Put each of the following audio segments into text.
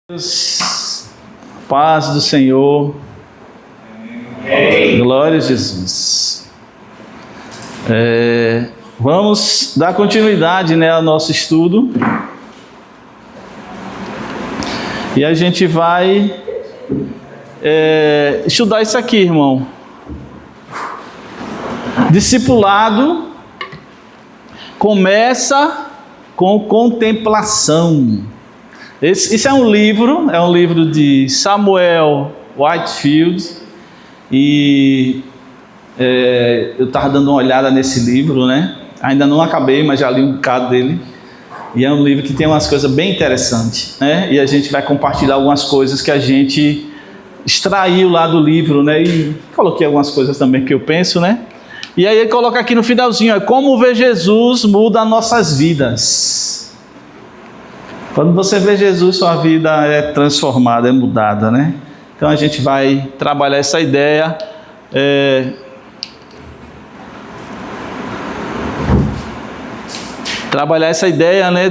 Deus, paz do Senhor, glória a Jesus. Vamos dar continuidade, ao nosso estudo. E a gente vai estudar isso aqui, irmão. Discipulado começa com contemplação. Esse é um livro de Samuel Whitefield, e eu estava dando uma olhada nesse livro, ainda não acabei, mas já li um bocado dele, e é um livro que tem umas coisas bem interessantes, e a gente vai compartilhar algumas coisas que a gente extraiu lá do livro, e coloquei algumas coisas também que eu penso, e aí ele coloca aqui no finalzinho, como ver Jesus muda nossas vidas. Quando você vê Jesus, sua vida é transformada, é mudada, Então a gente vai trabalhar essa ideia.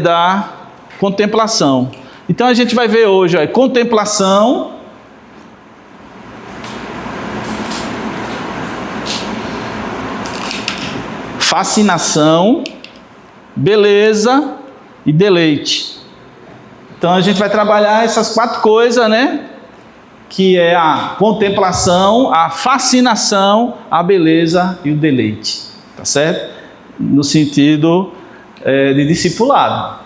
Da contemplação. Então a gente vai ver hoje, contemplação, fascinação, beleza e deleite. Então a gente vai trabalhar essas quatro coisas, que é a contemplação, a fascinação, a beleza e o deleite, tá certo? No sentido de discipulado.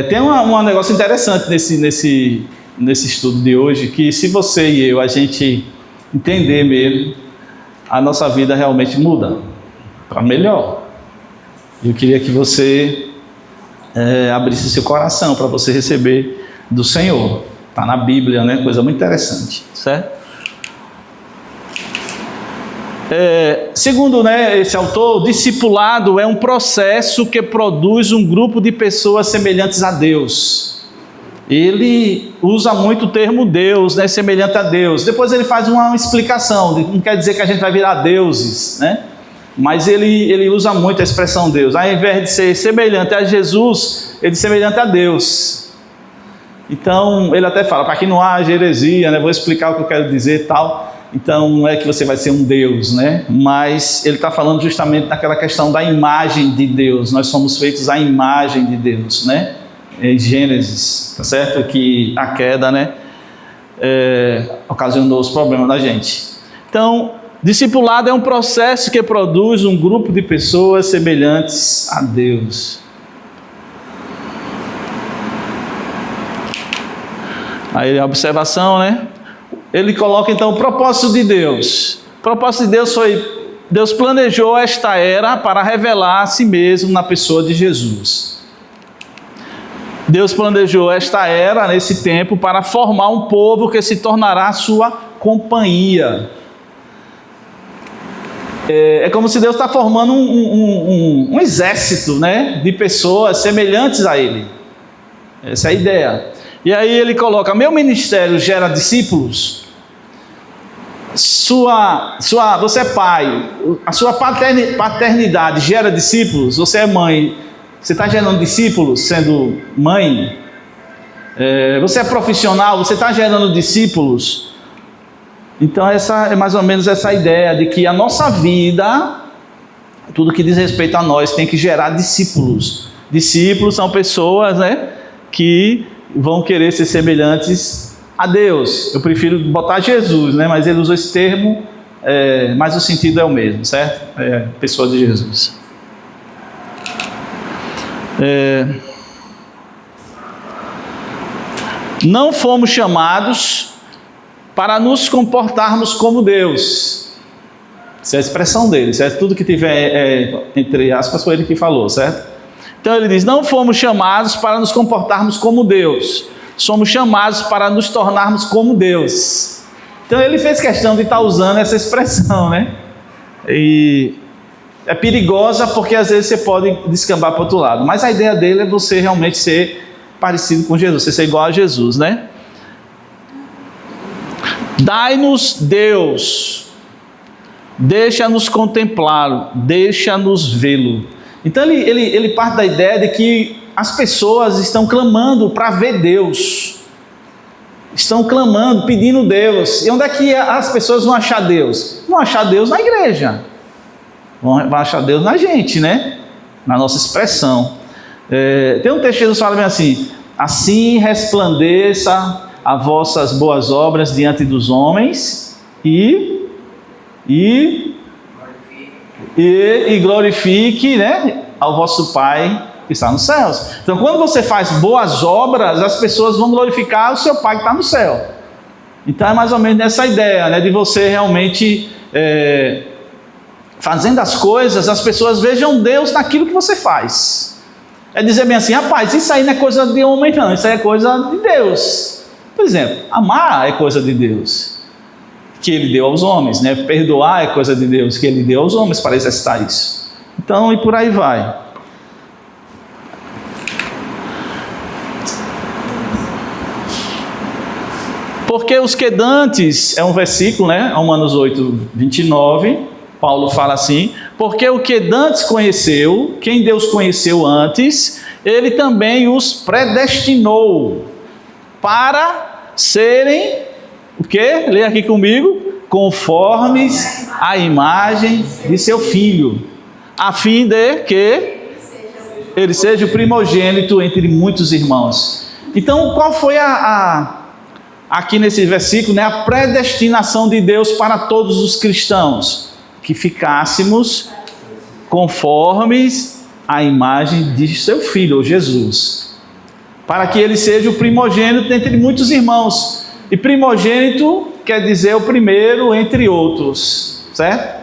Tem um negócio interessante nesse estudo de hoje, que se você e eu, a gente entender mesmo, a nossa vida realmente muda para melhor. Eu queria que você abrisse seu coração para você receber do Senhor. Está na Bíblia, coisa muito interessante, certo? Segundo esse autor, discipulado é um processo que produz um grupo de pessoas semelhantes a Deus. Ele usa muito o termo Deus, semelhante a Deus. Depois ele faz uma explicação, não quer dizer que a gente vai virar deuses, mas ele usa muito a expressão Deus. Ao invés de ser semelhante a Jesus, ele é semelhante a Deus. Então, ele até fala, para que não haja heresia, vou explicar o que eu quero dizer e tal. Então, não é que você vai ser um Deus, mas ele está falando justamente daquela questão da imagem de Deus. Nós somos feitos à imagem de Deus, em Gênesis, tá certo? Que a queda, ocasionou os problemas da gente. Então, discipulado é um processo que produz um grupo de pessoas semelhantes a Deus. Aí a observação, ele coloca então o propósito de Deus. O propósito de Deus foi, Deus planejou esta era para revelar a si mesmo na pessoa de Jesus. Deus planejou esta era, nesse tempo, para formar um povo que se tornará sua companhia. É como se Deus está formando um exército, de pessoas semelhantes a Ele. Essa é a ideia. E aí ele coloca, meu ministério gera discípulos. Você é pai, a sua paternidade gera discípulos. Você é mãe, você está gerando discípulos sendo mãe. Você é profissional, você está gerando discípulos. Então essa é mais ou menos essa ideia de que a nossa vida, tudo que diz respeito a nós, tem que gerar discípulos. Discípulos são pessoas, que vão querer ser semelhantes a Deus. Eu prefiro botar Jesus, mas ele usa esse termo, mas o sentido é o mesmo, certo? Pessoa de Jesus. Não fomos chamados para nos comportarmos como Deus. Essa é a expressão dele, certo? Tudo que tiver entre aspas foi ele que falou, certo? Então ele diz, não fomos chamados para nos comportarmos como Deus. Somos chamados para nos tornarmos como Deus. Então ele fez questão de estar usando essa expressão, E é perigosa porque às vezes você pode descambar para o outro lado. Mas a ideia dele é você realmente ser parecido com Jesus, você ser igual a Jesus, Dai-nos Deus, deixa-nos contemplá-lo, deixa-nos vê-lo. Então ele parte da ideia de que as pessoas estão clamando para ver Deus. estão clamando, pedindo Deus. E onde é que as pessoas vão achar Deus? Vão achar Deus na igreja. Vão achar Deus na gente, né? Na nossa expressão. Tem um texto que Jesus fala bem assim: assim resplandeça as vossas boas obras diante dos homens e glorifique, né, ao vosso Pai que está nos céus. Então, quando você faz boas obras, as pessoas vão glorificar o seu Pai que está no céu. Então, é mais ou menos nessa ideia, né, de você realmente, fazendo as coisas, as pessoas vejam Deus naquilo que você faz. É dizer bem assim: rapaz, isso aí não é coisa de homem não, isso aí é coisa de Deus. Por exemplo, amar é coisa de Deus, que Ele deu aos homens, né? Perdoar é coisa de Deus, que Ele deu aos homens para exercitar isso. Então, e por aí vai. Porque os que dantes, é um versículo, né? Romanos 8, 29, Paulo fala assim: porque o que dantes conheceu, quem Deus conheceu antes, Ele também os predestinou para serem, o quê? Leia aqui comigo: conformes à imagem de seu Filho, a fim de que ele seja o primogênito entre muitos irmãos. Então, qual foi aqui nesse versículo, né, a predestinação de Deus para todos os cristãos? Que ficássemos conformes à imagem de seu Filho, Jesus, para que ele seja o primogênito entre muitos irmãos. E primogênito quer dizer o primeiro entre outros, certo?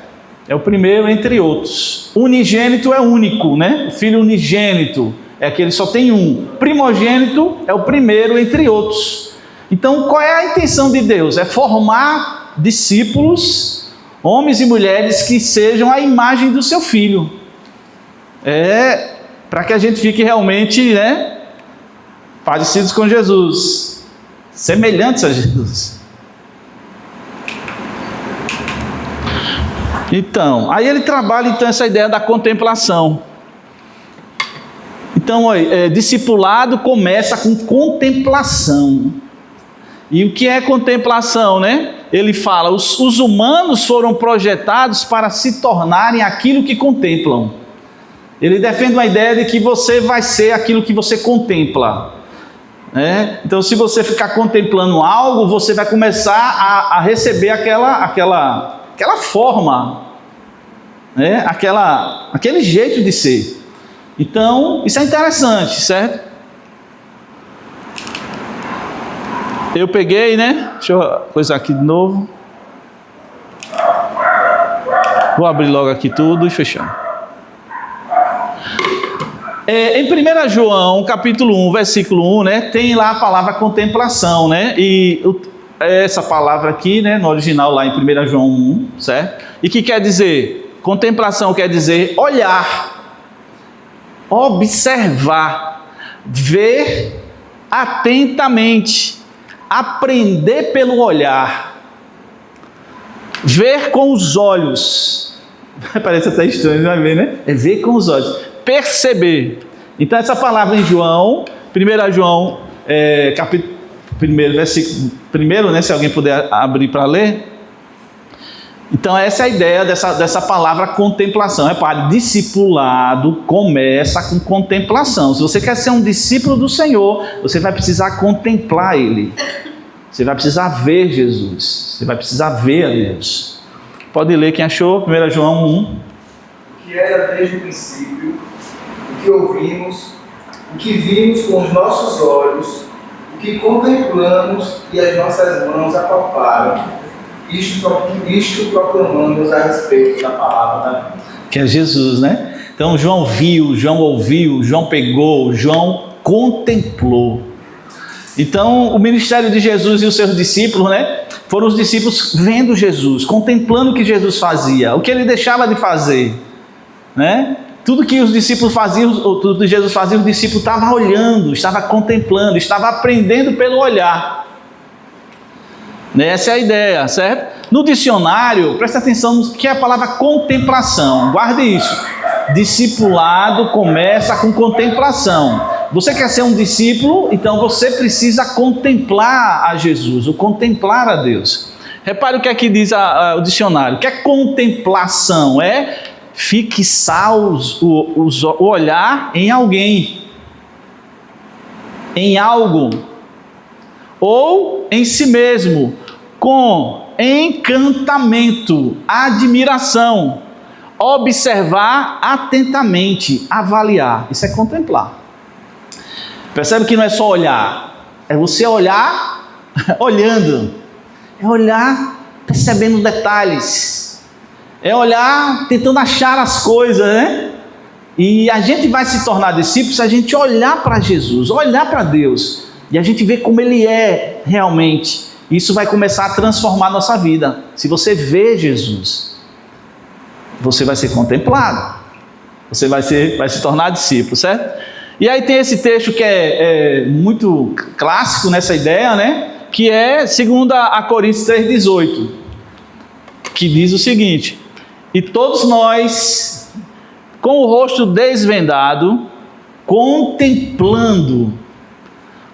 É o primeiro entre outros. Unigênito é único, né? O filho unigênito é aquele que só tem um. Primogênito é o primeiro entre outros. Então, qual é a intenção de Deus? É formar discípulos, homens e mulheres que sejam a imagem do seu Filho. Para que a gente fique realmente, né, parecidos com Jesus, semelhantes a Jesus. Então, aí ele trabalha essa ideia da contemplação. Então, discipulado começa com contemplação. E o que é contemplação, né? Ele fala: os humanos foram projetados para se tornarem aquilo que contemplam. Ele defende uma ideia de que você vai ser aquilo que você contempla. Então, se você ficar contemplando algo, você vai começar a receber aquela forma, né? Aquele jeito de ser. Então, isso é interessante, certo? Eu peguei, né? Deixa eu coisar aqui de novo. Vou abrir logo aqui tudo e fechar. Em 1 João, capítulo 1, versículo 1, né? Tem lá a palavra contemplação, né? E essa palavra aqui, né? No original lá em 1 João 1, certo? E que quer dizer? Contemplação quer dizer olhar, observar, ver atentamente, aprender pelo olhar, ver com os olhos. Parece até estranho, vai ver, né? É ver com os olhos, perceber. Então essa palavra em João, 1 João, capítulo 1, versículo 1, né? Se alguém puder abrir para ler. Então essa é a ideia dessa palavra contemplação. Para discipulado começa com contemplação. Se você quer ser um discípulo do Senhor, você vai precisar contemplar Ele. Você vai precisar ver Jesus. Você vai precisar ver a Deus. Pode ler quem achou, 1 João 1. O que era desde o princípio, o que ouvimos, o que vimos com os nossos olhos, o que contemplamos e as nossas mãos apalparam. Isto proclamamos a respeito da palavra da vida. Que é Jesus, né? Então João viu, João ouviu, João pegou, João contemplou. Então o ministério de Jesus e os seus discípulos, né? Foram os discípulos vendo Jesus, contemplando o que Jesus fazia, o que ele deixava de fazer, né? Tudo que os discípulos faziam, tudo que Jesus fazia, o discípulo estava olhando, estava contemplando, estava aprendendo pelo olhar. Essa é a ideia, certo? No dicionário, presta atenção no que é a palavra contemplação. Guarde isso. Discipulado começa com contemplação. Você quer ser um discípulo? Então você precisa contemplar a Jesus, ou contemplar a Deus. Repare o que aqui diz o dicionário. O que é contemplação? É fixar o olhar em alguém, em algo, ou em si mesmo, com encantamento, admiração, observar atentamente, avaliar. Isso é contemplar. Percebe que não é só olhar, é você olhar olhando, é olhar percebendo detalhes, é olhar tentando achar as coisas, né? E a gente vai se tornar discípulo se a gente olhar para Jesus, olhar para Deus, e a gente ver como Ele é realmente. Isso vai começar a transformar a nossa vida. Se você vê Jesus, você vai ser contemplado, você vai se tornar discípulo, certo? E aí tem esse texto que é muito clássico nessa ideia, né? Que é 2 Coríntios 3,18, que diz o seguinte: e todos nós, com o rosto desvendado, contemplando,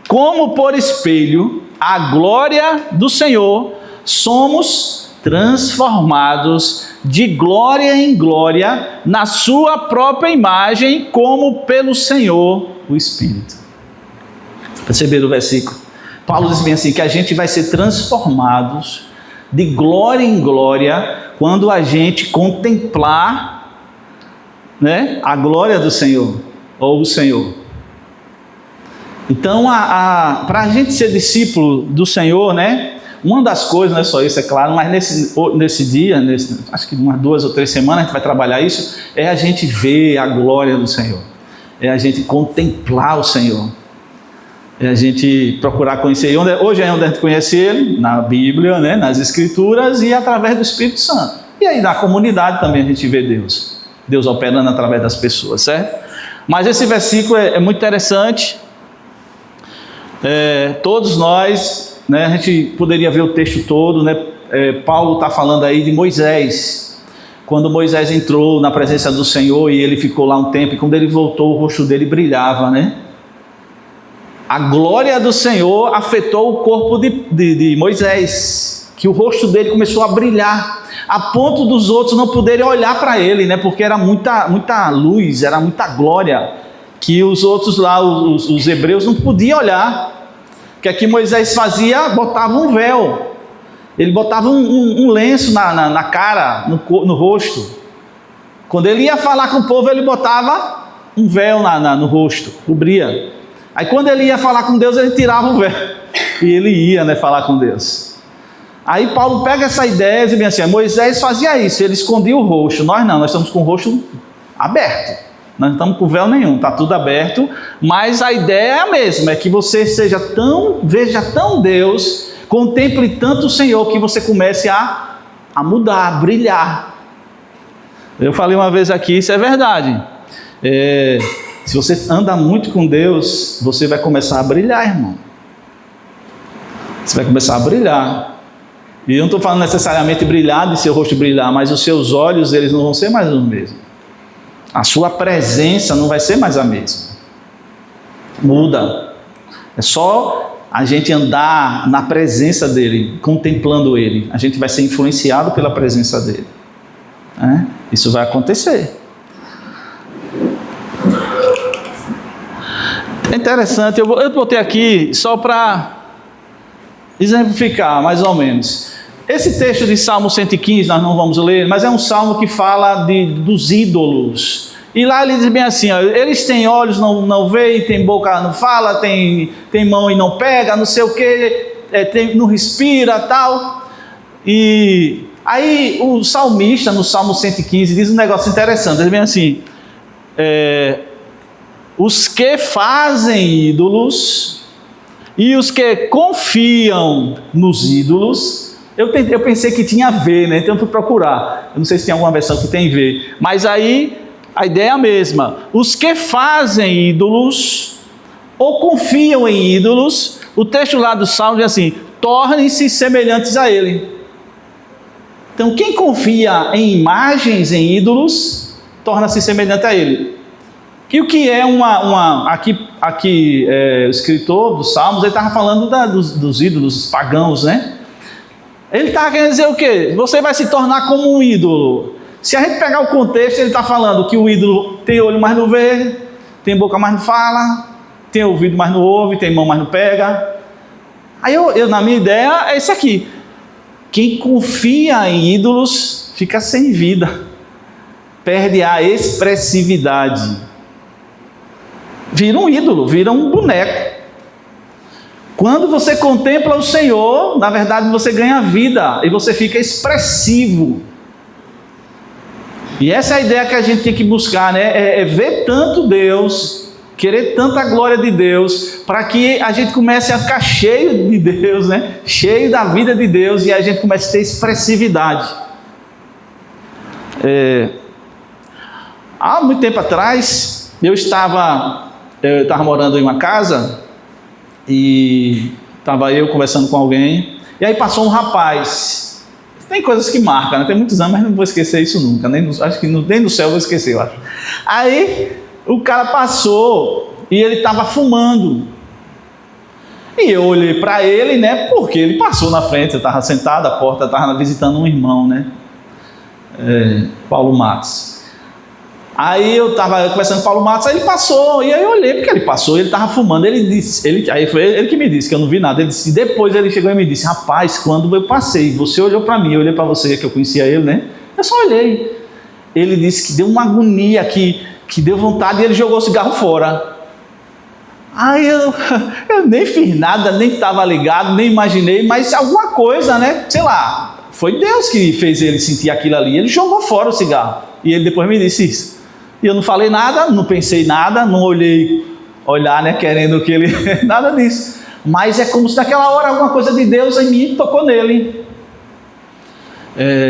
como por espelho, a glória do Senhor, somos transformados de glória em glória na sua própria imagem, como pelo Senhor o Espírito. Perceberam o versículo? Paulo diz bem assim, que a gente vai ser transformados de glória em glória quando a gente contemplar, né, a glória do Senhor, ou o Senhor. Então, para a gente ser discípulo do Senhor, né, uma das coisas, não é só isso, é claro, mas nesse dia, acho que umas 2 ou 3 semanas a gente vai trabalhar isso, é a gente ver a glória do Senhor, é a gente contemplar o Senhor, é a gente procurar conhecer. Hoje é onde a gente conhece Ele, na Bíblia, né, nas Escrituras e através do Espírito Santo. E aí na comunidade também a gente vê Deus operando através das pessoas, certo? Mas esse versículo é muito interessante. Todos nós, né, a gente poderia ver o texto todo, né? Paulo está falando aí de Moisés, quando Moisés entrou na presença do Senhor e ele ficou lá um tempo, e quando ele voltou o rosto dele brilhava, né? A glória do Senhor afetou o corpo de Moisés, que o rosto dele começou a brilhar, a ponto dos outros não poderem olhar para ele, né? Porque era muita luz, era muita glória, que os outros lá, os hebreus, não podiam olhar. O que é que Moisés fazia? Botava um véu, ele botava um lenço na cara, no rosto. Quando ele ia falar com o povo, ele botava um véu no rosto, cobria. Aí quando ele ia falar com Deus, ele tirava o véu e ele ia, né, falar com Deus. Aí Paulo pega essa ideia e diz bem assim: Moisés fazia isso, ele escondia o rosto. Nós não, nós estamos com o rosto aberto, nós não estamos com véu nenhum, está tudo aberto. Mas a ideia é a mesma, é que você veja tão Deus, contemple tanto o Senhor, que você comece a mudar, a brilhar. Eu falei uma vez aqui, isso é verdade. Se você anda muito com Deus, você vai começar a brilhar, irmão. Você vai começar a brilhar. E eu não estou falando necessariamente brilhar, de seu rosto brilhar, mas os seus olhos, eles não vão ser mais os mesmos. A sua presença não vai ser mais a mesma. Muda. É só a gente andar na presença dele, contemplando ele. A gente vai ser influenciado pela presença dele. Isso vai acontecer. É interessante, eu botei aqui só para exemplificar, mais ou menos. Esse texto de Salmo 115, nós não vamos ler, mas é um salmo que fala dos ídolos. E lá ele diz bem assim, ó, eles têm olhos, não veem, tem boca, não fala, tem mão e não pega, não sei o que, não respira, tal. E aí o salmista, no Salmo 115, diz um negócio interessante, diz bem assim, os que fazem ídolos e os que confiam nos ídolos. Eu pensei que tinha a ver, né? Então eu fui procurar. Eu não sei se tem alguma versão que tem a ver. Mas aí a ideia é a mesma. Os que fazem ídolos ou confiam em ídolos, o texto lá do Salmo diz assim: tornem-se semelhantes a ele. Então quem confia em imagens, em ídolos, torna-se semelhante a ele. E o que é aqui o escritor dos Salmos, ele estava falando dos ídolos pagãos, né? Ele estava querendo dizer o quê? Você vai se tornar como um ídolo. Se a gente pegar o contexto, ele está falando que o ídolo tem olho, mas não vê, tem boca, mas não fala, tem ouvido, mas não ouve, tem mão, mas não pega. Aí eu na minha ideia, é isso aqui. Quem confia em ídolos fica sem vida, perde a expressividade, vira um ídolo, vira um boneco. Quando você contempla o Senhor, na verdade você ganha vida e você fica expressivo. E essa é a ideia que a gente tem que buscar, né? É ver tanto Deus, querer tanta glória de Deus, para que a gente comece a ficar cheio de Deus, né? Cheio da vida de Deus, e a gente comece a ter expressividade. Há muito tempo atrás, eu estava morando em uma casa, e estava eu conversando com alguém, e aí passou um rapaz. Tem coisas que marcam, né? Tem muitos anos, mas não vou esquecer isso nunca, acho que nem no céu eu vou esquecer, eu acho. Aí o cara passou e ele estava fumando, e eu olhei para ele, né? Porque ele passou na frente, eu estava sentado à porta, estava visitando um irmão, né? Paulo Matos. Aí eu estava conversando com o Paulo Matos, aí ele passou, e aí eu olhei porque ele passou, ele estava fumando, aí foi ele que me disse, que eu não vi nada, ele disse, depois ele chegou e me disse, rapaz, quando eu passei, você olhou para mim, eu olhei para você, que eu conhecia ele, né? Eu só olhei. Ele disse que deu uma agonia, que deu vontade, e ele jogou o cigarro fora. Aí eu nem fiz nada, nem estava ligado, nem imaginei, mas alguma coisa, né? Sei lá, foi Deus que fez ele sentir aquilo ali, ele jogou fora o cigarro, e ele depois me disse isso. E eu não falei nada, não pensei nada, não olhar, né, querendo que ele... nada disso. Mas é como se naquela hora alguma coisa de Deus em mim tocou nele.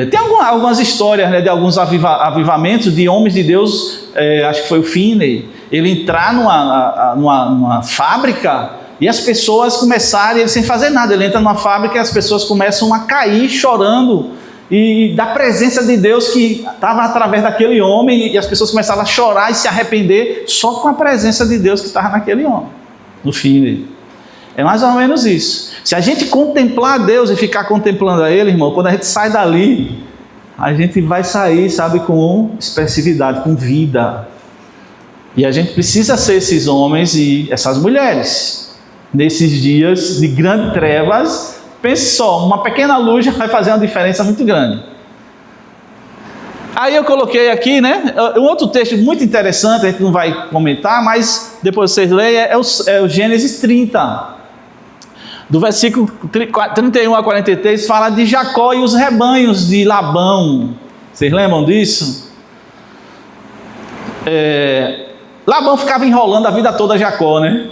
Tem algumas histórias, né, de alguns avivamentos de homens de Deus, acho que foi o Finney, ele entrar numa fábrica e as pessoas começarem, ele sem fazer nada, ele entra numa fábrica e as pessoas começam a cair chorando, e da presença de Deus que estava através daquele homem, e as pessoas começavam a chorar e se arrepender só com a presença de Deus que estava naquele homem, no fim. É mais ou menos isso. Se a gente contemplar Deus e ficar contemplando a Ele, irmão, quando a gente sai dali, a gente vai sair, sabe, com expressividade, com vida. E a gente precisa ser esses homens e essas mulheres. Nesses dias de grandes trevas, pense só, uma pequena luz já vai fazer uma diferença muito grande. Aí eu coloquei aqui, né, um outro texto muito interessante, a gente não vai comentar, mas depois vocês leiam, é o Gênesis 30. Do versículo 31 a 43, fala de Jacó e os rebanhos de Labão. Vocês lembram disso? Labão ficava enrolando a vida toda Jacó, né?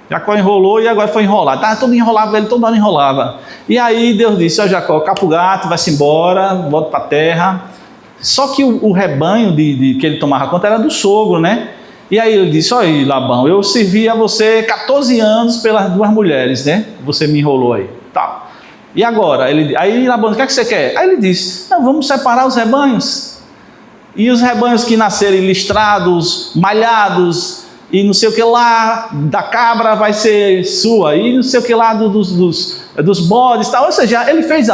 Jacó enrolou e agora foi enrolar. Estava todo enrolado, ele todo ano enrolava. E aí Deus disse, Jacó, capa o gato, vai-se embora, volta para a terra. Só que o rebanho que ele tomava conta era do sogro, né? E aí ele disse, olha Labão, eu servi a você 14 anos pelas 2 mulheres, né? Você me enrolou aí. Tá. E agora? Aí Labão, o que é que você quer? Aí ele disse, não, vamos separar os rebanhos. E os rebanhos que nascerem listrados, malhados, e não sei o que lá, da cabra vai ser sua, e não sei o que lá dos bodes e tal. Ou seja, ele fez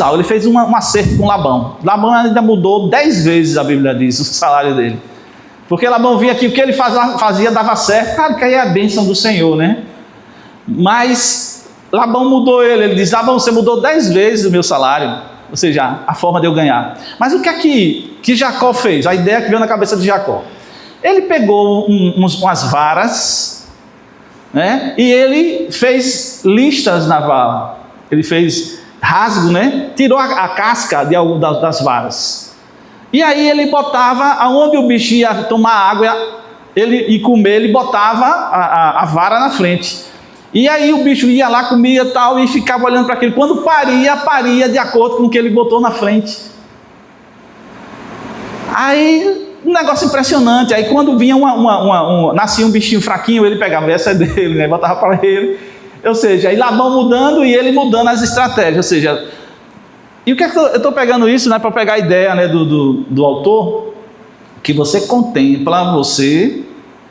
algo, ele fez um acerto com Labão. Labão ainda mudou 10 vezes, a Bíblia diz, o salário dele. Porque Labão via que o que ele fazia dava certo, claro que aí é a bênção do Senhor, né? Mas Labão mudou ele diz, Labão, você mudou 10 vezes o meu salário, ou seja, a forma de eu ganhar. Mas o que é que Jacó fez? A ideia que veio na cabeça de Jacó. Ele pegou umas varas, né? E ele fez listas na vara. Ele fez rasgo, né? Tirou a casca das varas. E aí ele botava, aonde o bicho ia tomar água e comer, ele botava a vara na frente. E aí o bicho ia lá, comia e tal, e ficava olhando para aquilo. Quando paria de acordo com o que ele botou na frente. Aí... um negócio impressionante. Aí quando vinha nascia um bichinho fraquinho, ele pegava, essa é dele, né? Botava para ele. Ou seja, aí Labão mudando e ele mudando as estratégias. Ou seja, e o que é que eu estou pegando isso, né? Para pegar a ideia, né, do autor, que você contempla, você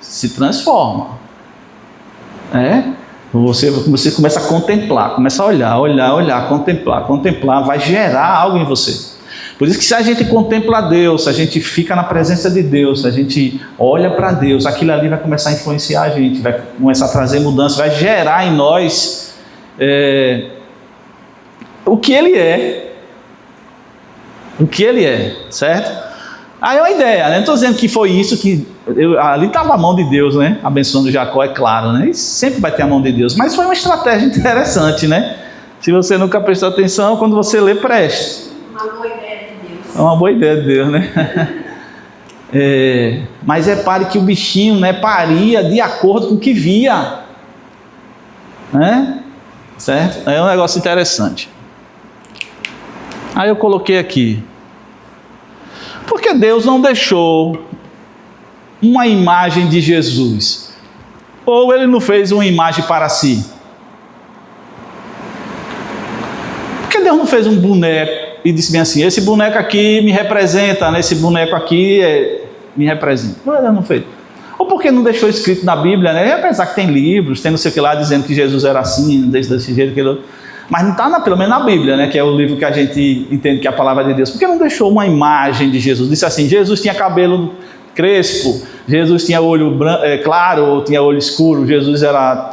se transforma. Você começa a contemplar, começa a olhar, contemplar, vai gerar algo em você. Por isso que se a gente contempla Deus, se a gente fica na presença de Deus, se a gente olha para Deus, aquilo ali vai começar a influenciar a gente, vai começar a trazer mudança, vai gerar em nós o que Ele é. O que Ele é, certo? Aí é uma ideia, né? Não estou dizendo que foi isso que... ali estava a mão de Deus, né? Abençoando Jacó, é claro, né? E sempre vai ter a mão de Deus. Mas foi uma estratégia interessante, né? Se você nunca prestou atenção, quando você lê, preste. Uma boa ideia de Deus. É uma boa ideia de Deus, né? Mas repare que o bichinho, né, paria de acordo com o que via. Né? Certo? É um negócio interessante. Aí eu coloquei aqui. Porque Deus não deixou uma imagem de Jesus? Ou Ele não fez uma imagem para si? Porque Deus não fez um boneco e disse bem assim, esse boneco aqui me representa, né? Esse boneco aqui me representa. Deus não fez. Ou porque não deixou escrito na Bíblia, né? Apesar que tem livros, tem não sei o que lá, dizendo que Jesus era assim, desse jeito, aquilo. Mas não está pelo menos na Bíblia, né? Que é o livro que a gente entende que é a palavra de Deus. Por que não deixou uma imagem de Jesus? Disse assim, Jesus tinha cabelo crespo, Jesus tinha olho claro ou tinha olho escuro, Jesus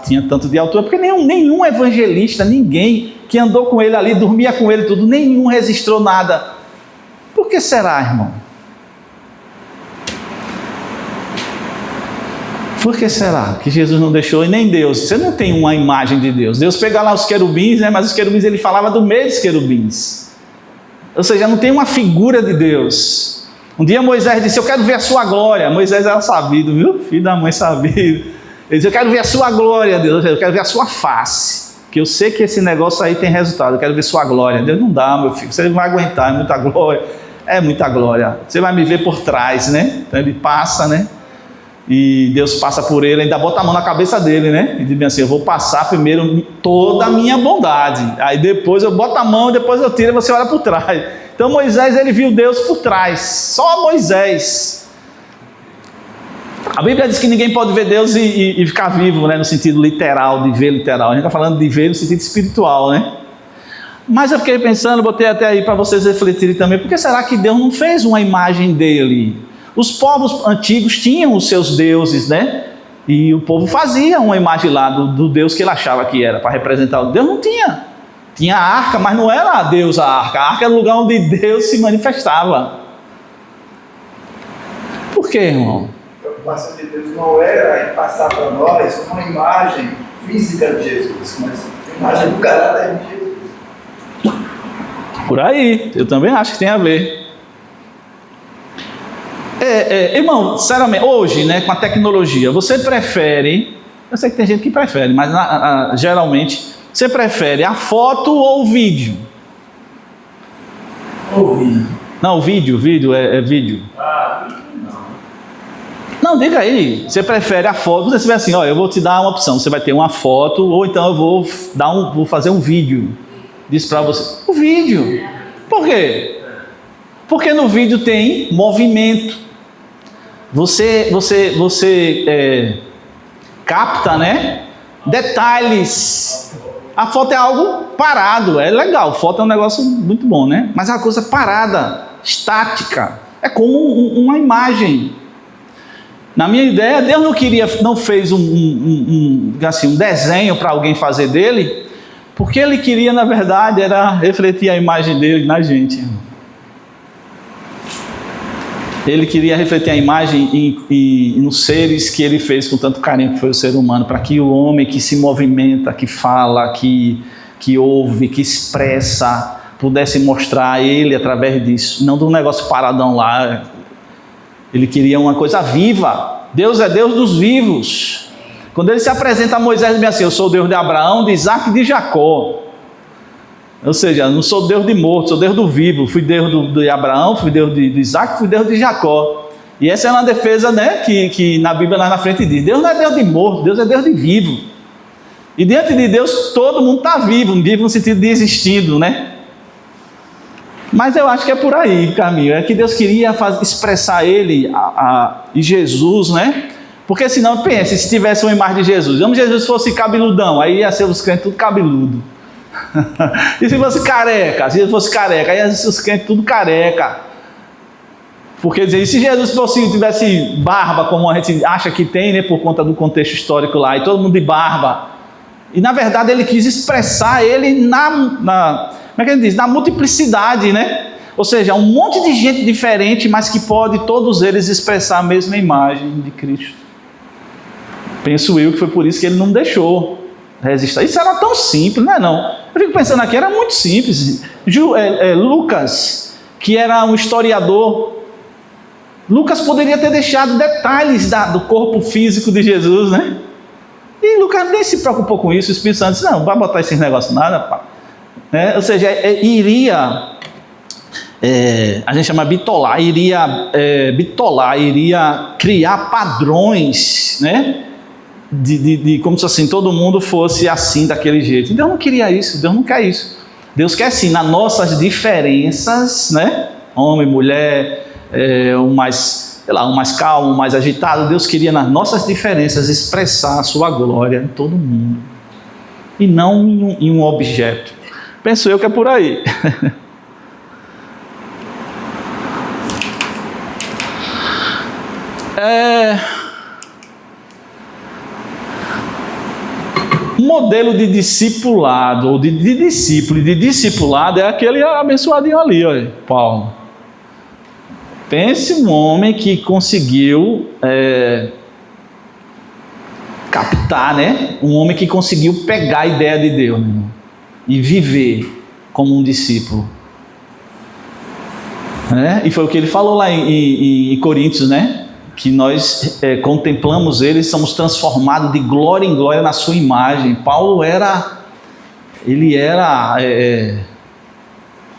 tinha tanto de altura. Porque nenhum evangelista, ninguém que andou com ele ali, dormia com ele tudo, nenhum registrou nada. Por que será, irmão? Por que será que Jesus não deixou, e nem Deus? Você não tem uma imagem de Deus. Deus pega lá os querubins, né? Mas os querubins, ele falava do meio dos querubins. Ou seja, não tem uma figura de Deus. Um dia Moisés disse, eu quero ver a sua glória. Moisés era sabido, viu? Filho da mãe sabido. Ele disse, eu quero ver a sua glória, Deus. Eu quero ver a sua face. Que eu sei que esse negócio aí tem resultado. Eu quero ver sua glória. Deus, não dá, meu filho. Você não vai aguentar, é muita glória. É muita glória. Você vai me ver por trás, né? Então ele passa, né? E Deus passa por ele, ainda bota a mão na cabeça dele, né? E diz bem assim, eu vou passar primeiro toda a minha bondade, aí depois eu boto a mão, depois eu tiro e você olha por trás. Então Moisés, ele viu Deus por trás, só Moisés. A Bíblia diz que ninguém pode ver Deus e ficar vivo, né? No sentido literal, de ver literal. A gente está falando de ver no sentido espiritual, né? Mas eu fiquei pensando, botei até aí para vocês refletirem também, por que será que Deus não fez uma imagem dele? Os povos antigos tinham os seus deuses, né? E o povo fazia uma imagem lá do Deus que ele achava que era, para representar o Deus. Não tinha. Tinha a arca, mas não era a Deus a arca. A arca era o lugar onde Deus se manifestava. Por quê, irmão? A preocupação de Deus não era passar para nós uma imagem física de Jesus, mas a imagem do caráter de Jesus. Por aí, eu também acho que tem a ver. Irmão, sinceramente, hoje, né, com a tecnologia, você prefere, eu sei que tem gente que prefere, mas geralmente, você prefere a foto ou o vídeo? O vídeo. Não, o vídeo é vídeo. Não, diga aí, você prefere a foto, você vai assim, ó, eu vou te dar uma opção, você vai ter uma foto, ou então eu vou fazer um vídeo, diz para você, o vídeo. Por quê? Porque no vídeo tem movimento. Você capta, né? Detalhes. A foto é algo parado, é legal. Foto é um negócio muito bom, né? Mas é uma coisa parada, estática. É como uma imagem. Na minha ideia, Deus não fez um desenho para alguém fazer dele, porque Ele queria, na verdade, era refletir a imagem dele na gente. Ele queria refletir a imagem nos seres que Ele fez com tanto carinho, que foi o ser humano, para que o homem que se movimenta, que fala, que ouve, que expressa, pudesse mostrar Ele através disso, não de um negócio paradão lá. Ele queria uma coisa viva. Deus é Deus dos vivos. Quando Ele se apresenta a Moisés, diz assim, eu sou o Deus de Abraão, de Isaac e de Jacó. Ou seja, não sou Deus de morto, sou Deus do vivo. Fui Deus de Abraão, fui Deus de Isaac, fui Deus de Jacó. E essa é uma defesa, né, que na Bíblia lá na frente diz, Deus não é Deus de morto, Deus é Deus de vivo. E diante de Deus todo mundo está vivo no sentido de existindo, né? Mas eu acho que é por aí o caminho, é que Deus queria expressar Ele e Jesus, né, Porque senão, pense, se tivesse uma imagem de Jesus, vamos que Jesus fosse cabeludão, aí ia ser os crentes tudo cabeludo. E se fosse careca? Se Jesus fosse careca, aí ia ser os crentes tudo careca. Porque dizer, e se Jesus tivesse barba, como a gente acha que tem, né, por conta do contexto histórico lá, e todo mundo de barba, e na verdade ele quis expressar ele como é que ele diz? Na multiplicidade, né? Ou seja, um monte de gente diferente, mas que pode todos eles expressar a mesma imagem de Cristo. Penso eu que foi por isso que ele não deixou resistir. Isso era tão simples, não é não? Eu fico pensando aqui, era muito simples. Lucas, que era um historiador, Lucas poderia ter deixado detalhes do corpo físico de Jesus, né? E Lucas nem se preocupou com isso. O Espírito Santo disse, não vai botar esses negócios nada, pá. Ou seja, a gente chama bitolar, iria criar padrões, né? De como se assim, todo mundo fosse assim, daquele jeito. Deus não queria isso, Deus não quer isso. Deus quer sim, nas nossas diferenças, né? Homem, mulher, um mais calmo, um mais agitado. Deus queria nas nossas diferenças expressar a sua glória em todo mundo. E não em um objeto. Penso eu que é por aí. Um modelo de discipulado, ou de discípulo e de discipulado é aquele abençoadinho ali, olha, Paulo. Pense um homem que conseguiu captar, né? Um homem que conseguiu pegar a ideia de Deus, né? E viver como um discípulo. E foi o que ele falou lá em Coríntios, né? Que nós contemplamos ele e somos transformados de glória em glória na sua imagem. Paulo era,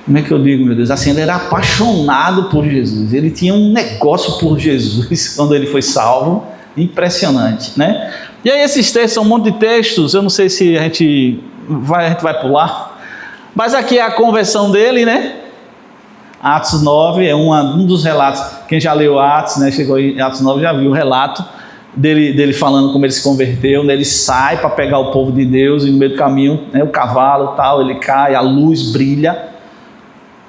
como é que eu digo, meu Deus? Assim, ele era apaixonado por Jesus. Ele tinha um negócio por Jesus quando ele foi salvo. Impressionante, né? E aí esses textos são um monte de textos. Eu não sei se a gente vai pular. Mas aqui é a conversão dele, né? Atos 9 é um dos relatos. Quem já leu Atos, né, chegou em Atos 9, já viu o relato dele falando como ele se converteu, né, ele sai para pegar o povo de Deus e no meio do caminho, né, o cavalo tal, ele cai, a luz brilha,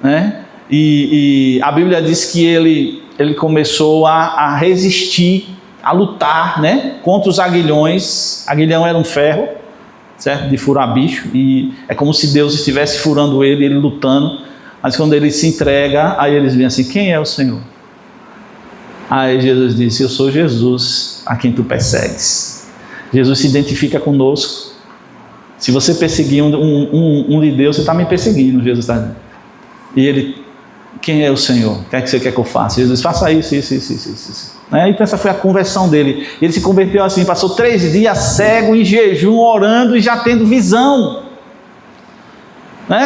né, e a Bíblia diz que ele começou a resistir, a lutar, né, contra os aguilhões. Aguilhão era um ferro, certo, de furar bicho, e é como se Deus estivesse furando ele lutando. Mas quando ele se entrega, aí eles veem assim, quem é o Senhor? Aí Jesus disse, eu sou Jesus, a quem tu persegues. Jesus se identifica conosco. Se você perseguir um de Deus, você está me perseguindo, Jesus está dizendo. E ele, quem é o Senhor? O que é que você quer que eu faça? Jesus, faça isso. Então essa foi a conversão dele. Ele se converteu assim, passou 3 dias cego, em jejum, orando e já tendo visão.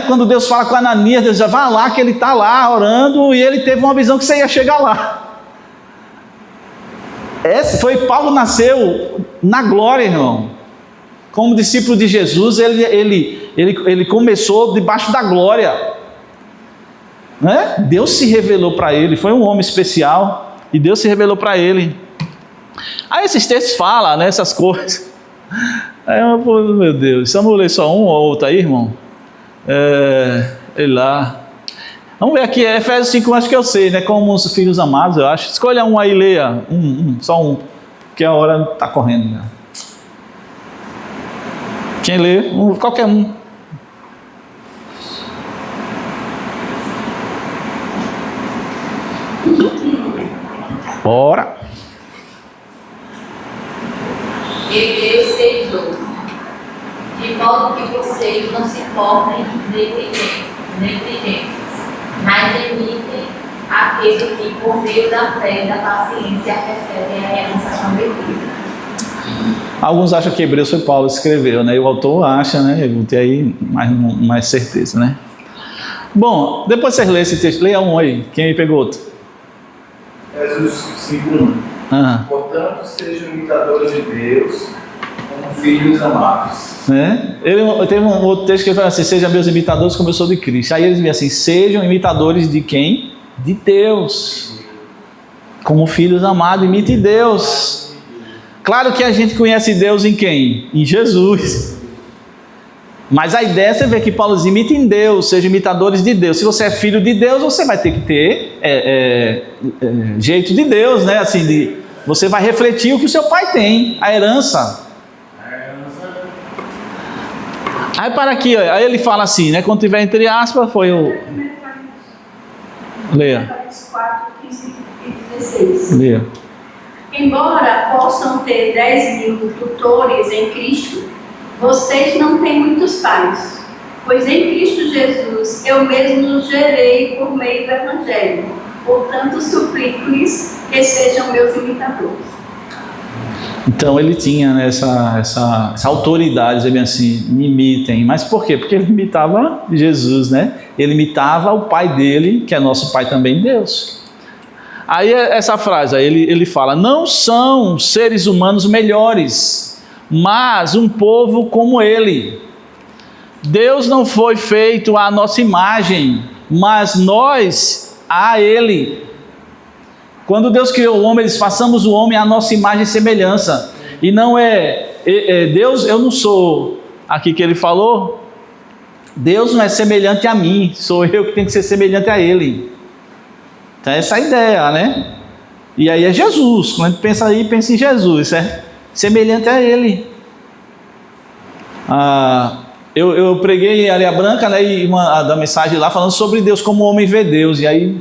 Quando Deus fala com Ananias, Deus já vai lá, que ele está lá orando, e ele teve uma visão que você ia chegar lá. Paulo nasceu na glória, irmão. Como discípulo de Jesus, ele começou debaixo da glória. Deus se revelou para ele, foi um homem especial, e Deus se revelou para ele. Aí esses textos falam, né, essas coisas. Meu Deus, eu não ler só um ou outro aí, irmão? Lá. Vamos ver aqui, Efésios 5, acho que eu sei, né? Como os filhos amados, eu acho. Escolha um aí, leia. Só um. Porque a hora está correndo, né? Quem lê? Qualquer um. Bora. E Deus seja de modo que vocês não se tornem negligentes, mas imitem aquele que, por meio da fé e da paciência, recebem a herança prometida. Alguns acham que Hebreus foi Paulo que escreveu, né? E o autor acha, né? Eu vou ter aí mais certeza, né? Bom, depois vocês lêem esse texto, leia um aí. Quem pegou outro? Jesus 5:1. Portanto, sejam imitadores de Deus, como filhos amados. Teve um outro texto que ele fala assim, sejam meus imitadores como eu sou de Cristo. Aí eles dizem assim, sejam imitadores de quem? De Deus. Como filhos amados, imite Deus. Claro que a gente conhece Deus em quem? Em Jesus. Mas a ideia é você ver que Paulo diz, imitem Deus, sejam imitadores de Deus. Se você é filho de Deus, você vai ter que ter jeito de Deus, né? Assim, você vai refletir o que o seu pai tem, a herança. Aí para aqui, ó, aí ele fala assim, né? Quando tiver entre aspas, foi o... Leia. 4, 15 e 16. Leia. Embora possam ter 10.000 tutores em Cristo, vocês não têm muitos pais, pois em Cristo Jesus eu mesmo os gerei por meio do Evangelho. Portanto, suplico-lhes que sejam meus imitadores. Então ele tinha, né, essa autoridade, dizer bem assim, me imitem. Mas por quê? Porque ele imitava Jesus, né? Ele imitava o pai dele, que é nosso pai também, Deus. Aí essa frase, aí ele fala, não são seres humanos melhores, mas um povo como ele. Deus não foi feito à nossa imagem, mas nós a ele. Quando Deus criou o homem, eles façamos o homem à nossa imagem e semelhança. E não Deus, eu não sou, aqui que ele falou, Deus não é semelhante a mim, sou eu que tenho que ser semelhante a ele. Então essa é a ideia, né? E aí é Jesus, quando a gente pensa aí, pensa em Jesus, semelhante a ele. Eu preguei em Areia Branca, né, e da mensagem lá falando sobre Deus, como o homem vê Deus, e aí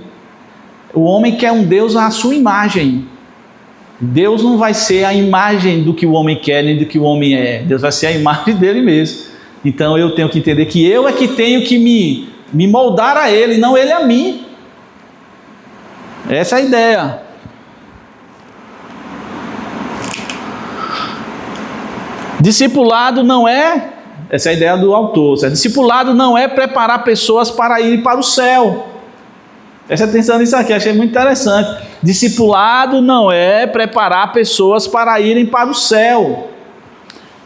o homem quer um Deus à sua imagem. Deus não vai ser a imagem do que o homem quer, nem do que o homem é. Deus vai ser a imagem dele mesmo. Então eu tenho que entender que eu é que tenho que me moldar a ele, não ele a mim. Essa é a ideia. Discipulado não é, essa é a ideia do autor, discipulado não é preparar pessoas para ir para o céu. Preste atenção nisso aqui, achei muito interessante. Discipulado não é preparar pessoas para irem para o céu,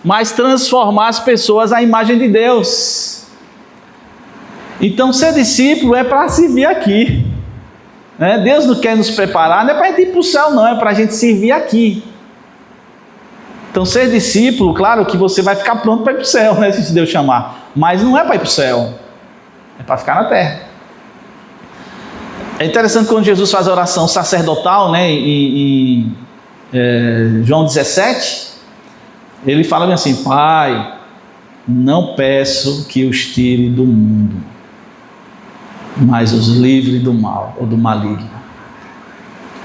mas transformar as pessoas à imagem de Deus. Então ser discípulo é para servir aqui, né? Deus não quer nos preparar, não é para a gente ir para o céu não, é para a gente servir aqui. Então ser discípulo, claro que você vai ficar pronto para ir para o céu, né, se Deus chamar, mas não é para ir para o céu, é para ficar na terra. É interessante quando Jesus faz a oração sacerdotal, né, em João 17, ele fala bem assim, Pai, não peço que os tire do mundo, mas os livre do mal, ou do maligno.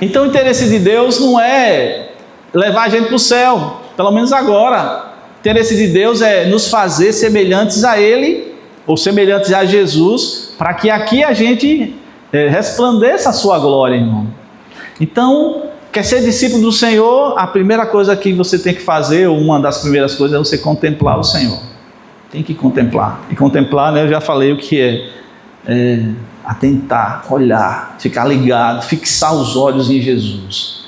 Então o interesse de Deus não é levar a gente para o céu, pelo menos agora. O interesse de Deus é nos fazer semelhantes a Ele, ou semelhantes a Jesus, para que aqui a gente resplandeça a sua glória, irmão. Então, quer ser discípulo do Senhor, a primeira coisa que você tem que fazer, ou uma das primeiras coisas, é você contemplar o Senhor. Tem que contemplar. E contemplar, né, eu já falei o que é atentar, olhar, ficar ligado, fixar os olhos em Jesus.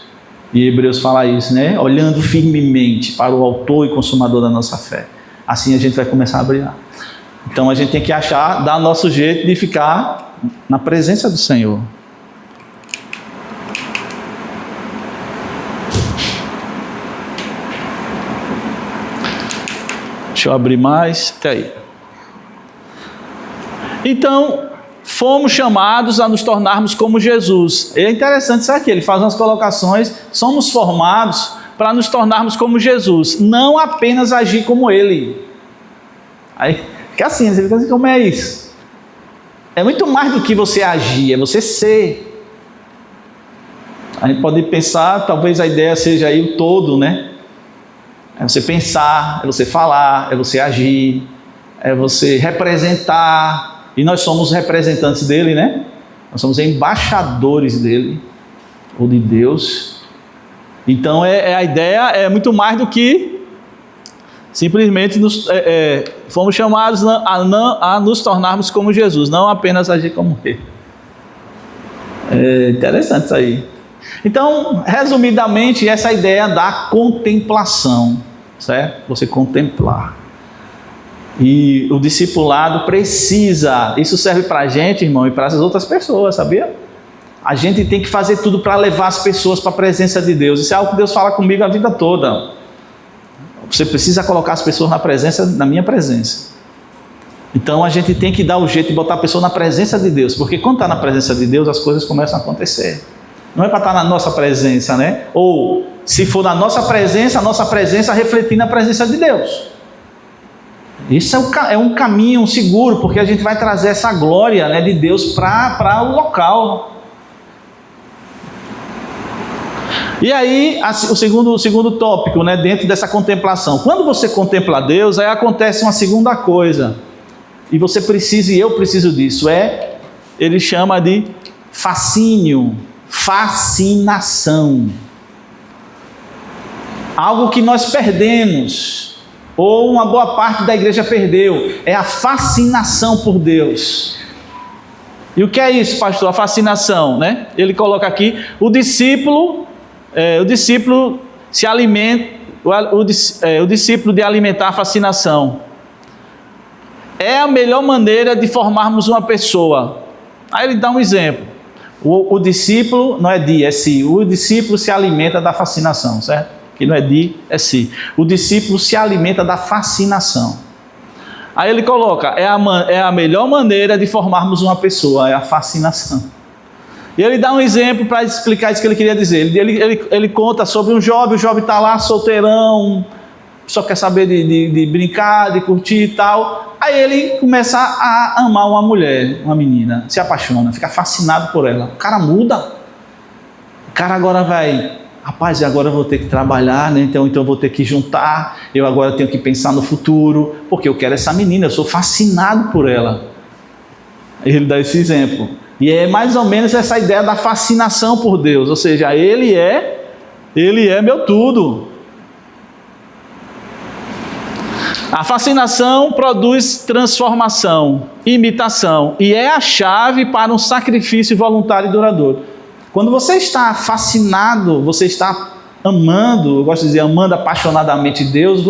E Hebreus fala isso, né? Olhando firmemente para o autor e consumador da nossa fé. Assim a gente vai começar a brilhar. Então a gente tem que dar nosso jeito de ficar na presença do Senhor. Deixa eu abrir mais. Até aí. Então, fomos chamados a nos tornarmos como Jesus. É interessante isso aqui, ele faz umas colocações. Somos formados para nos tornarmos como Jesus, não apenas agir como Ele. Aí fica assim, você fica assim, como é isso? É muito mais do que você agir, é você ser. A gente pode pensar, talvez a ideia seja aí o todo, né? É você pensar, é você falar, é você agir, é você representar. E nós somos representantes dele, né? Nós somos embaixadores dele, ou de Deus. Então a ideia é muito mais do que simplesmente fomos chamados a nos tornarmos como Jesus, não apenas agir como Ele. É interessante isso aí. Então, resumidamente, essa ideia da contemplação, certo? Você contemplar. E o discipulado precisa, isso serve para a gente, irmão, e para as outras pessoas, sabia? A gente tem que fazer tudo para levar as pessoas para a presença de Deus. Isso é algo que Deus fala comigo a vida toda. Você precisa colocar as pessoas na minha presença. Então a gente tem que dar o jeito de botar a pessoa na presença de Deus, porque quando está na presença de Deus, as coisas começam a acontecer. Não é para estar na nossa presença, né? Ou, se for na nossa presença refletindo a presença de Deus. Isso é um caminho seguro, porque a gente vai trazer essa glória, né, de Deus para o local. E aí, o segundo tópico, né, dentro dessa contemplação. Quando você contempla Deus, aí acontece uma segunda coisa. E você precisa, e eu preciso disso. Ele chama de fascínio, fascinação. Algo que nós perdemos, ou uma boa parte da igreja perdeu, é a fascinação por Deus. E o que é isso, pastor? A fascinação, né? Ele coloca aqui, o discípulo se alimenta, o discípulo de alimentar a fascinação. É a melhor maneira de formarmos uma pessoa. Aí ele dá um exemplo. O discípulo, não é de, é si. O discípulo se alimenta da fascinação, certo? Que não é de, é si. O discípulo se alimenta da fascinação. Aí ele coloca, é a melhor maneira de formarmos uma pessoa, é a fascinação. E ele dá um exemplo para explicar isso que ele queria dizer. Ele conta sobre um jovem, o jovem está lá solteirão, só quer saber de brincar, de curtir e tal. Aí ele começa a amar uma mulher, uma menina, se apaixona, fica fascinado por ela. O cara muda. O cara agora vai, rapaz, agora eu vou ter que trabalhar, né? Então eu vou ter que juntar, eu agora tenho que pensar no futuro, porque eu quero essa menina, eu sou fascinado por ela. Ele dá esse exemplo. E é mais ou menos essa ideia da fascinação por Deus, ou seja, Ele é meu tudo. A fascinação produz transformação, imitação, e é a chave para um sacrifício voluntário e duradouro. Quando você está fascinado, você está amando, eu gosto de dizer, amando apaixonadamente Deus,